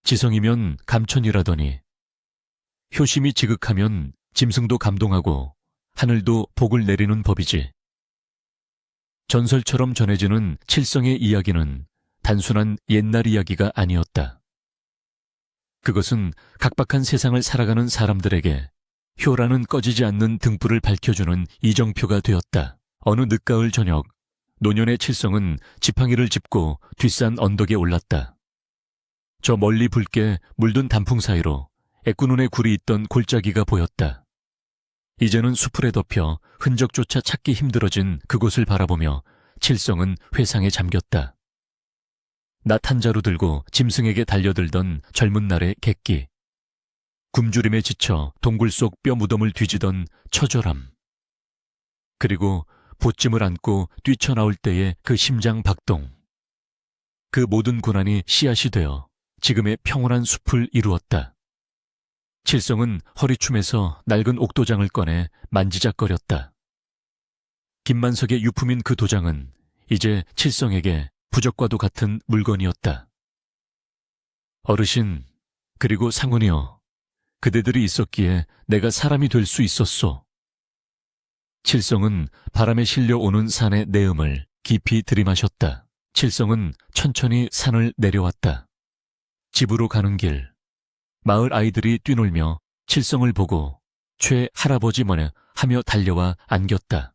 지성이면 감천이라더니 효심이 지극하면 짐승도 감동하고 하늘도 복을 내리는 법이지. 전설처럼 전해지는 칠성의 이야기는 단순한 옛날 이야기가 아니었다. 그것은 각박한 세상을 살아가는 사람들에게 효라는 꺼지지 않는 등불을 밝혀주는 이정표가 되었다. 어느 늦가을 저녁, 노년의 칠성은 지팡이를 짚고 뒷산 언덕에 올랐다. 저 멀리 붉게 물든 단풍 사이로 애꾸눈의 굴이 있던 골짜기가 보였다. 이제는 수풀에 덮여 흔적조차 찾기 힘들어진 그곳을 바라보며 칠성은 회상에 잠겼다. 낫 한 자루 들고 짐승에게 달려들던 젊은 날의 객기, 굶주림에 지쳐 동굴 속 뼈 무덤을 뒤지던 처절함, 그리고 보찜을 안고 뛰쳐나올 때의 그 심장 박동. 그 모든 고난이 씨앗이 되어 지금의 평온한 숲을 이루었다. 칠성은 허리춤에서 낡은 옥도장을 꺼내 만지작거렸다. 김만석의 유품인 그 도장은 이제 칠성에게 부적과도 같은 물건이었다. 어르신, 그리고 상훈이여, 그대들이 있었기에 내가 사람이 될 수 있었소. 칠성은 바람에 실려오는 산의 내음을 깊이 들이마셨다. 칠성은 천천히 산을 내려왔다. 집으로 가는 길, 마을 아이들이 뛰놀며 칠성을 보고 최 할아버지 뭐냐 하며 달려와 안겼다.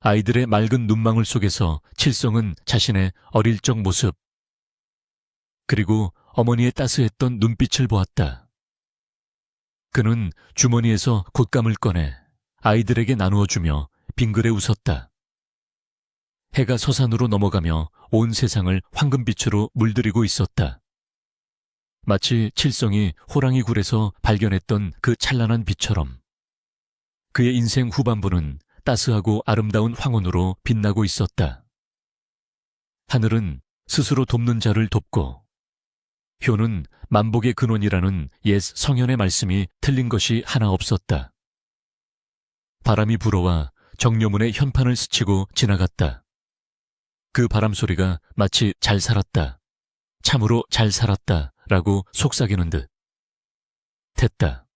아이들의 맑은 눈망울 속에서 칠성은 자신의 어릴 적 모습, 그리고 어머니의 따스했던 눈빛을 보았다. 그는 주머니에서 곶감을 꺼내 아이들에게 나누어 주며 빙그레 웃었다. 해가 서산으로 넘어가며 온 세상을 황금빛으로 물들이고 있었다. 마치 칠성이 호랑이 굴에서 발견했던 그 찬란한 빛처럼 그의 인생 후반부는 따스하고 아름다운 황혼으로 빛나고 있었다. 하늘은 스스로 돕는 자를 돕고 효는 만복의 근원이라는 옛 성현의 말씀이 틀린 것이 하나 없었다. 바람이 불어와 정료문의 현판을 스치고 지나갔다. 그 바람 소리가 마치 잘 살았다, 참으로 잘 살았다 라고 속삭이는 듯. 됐다.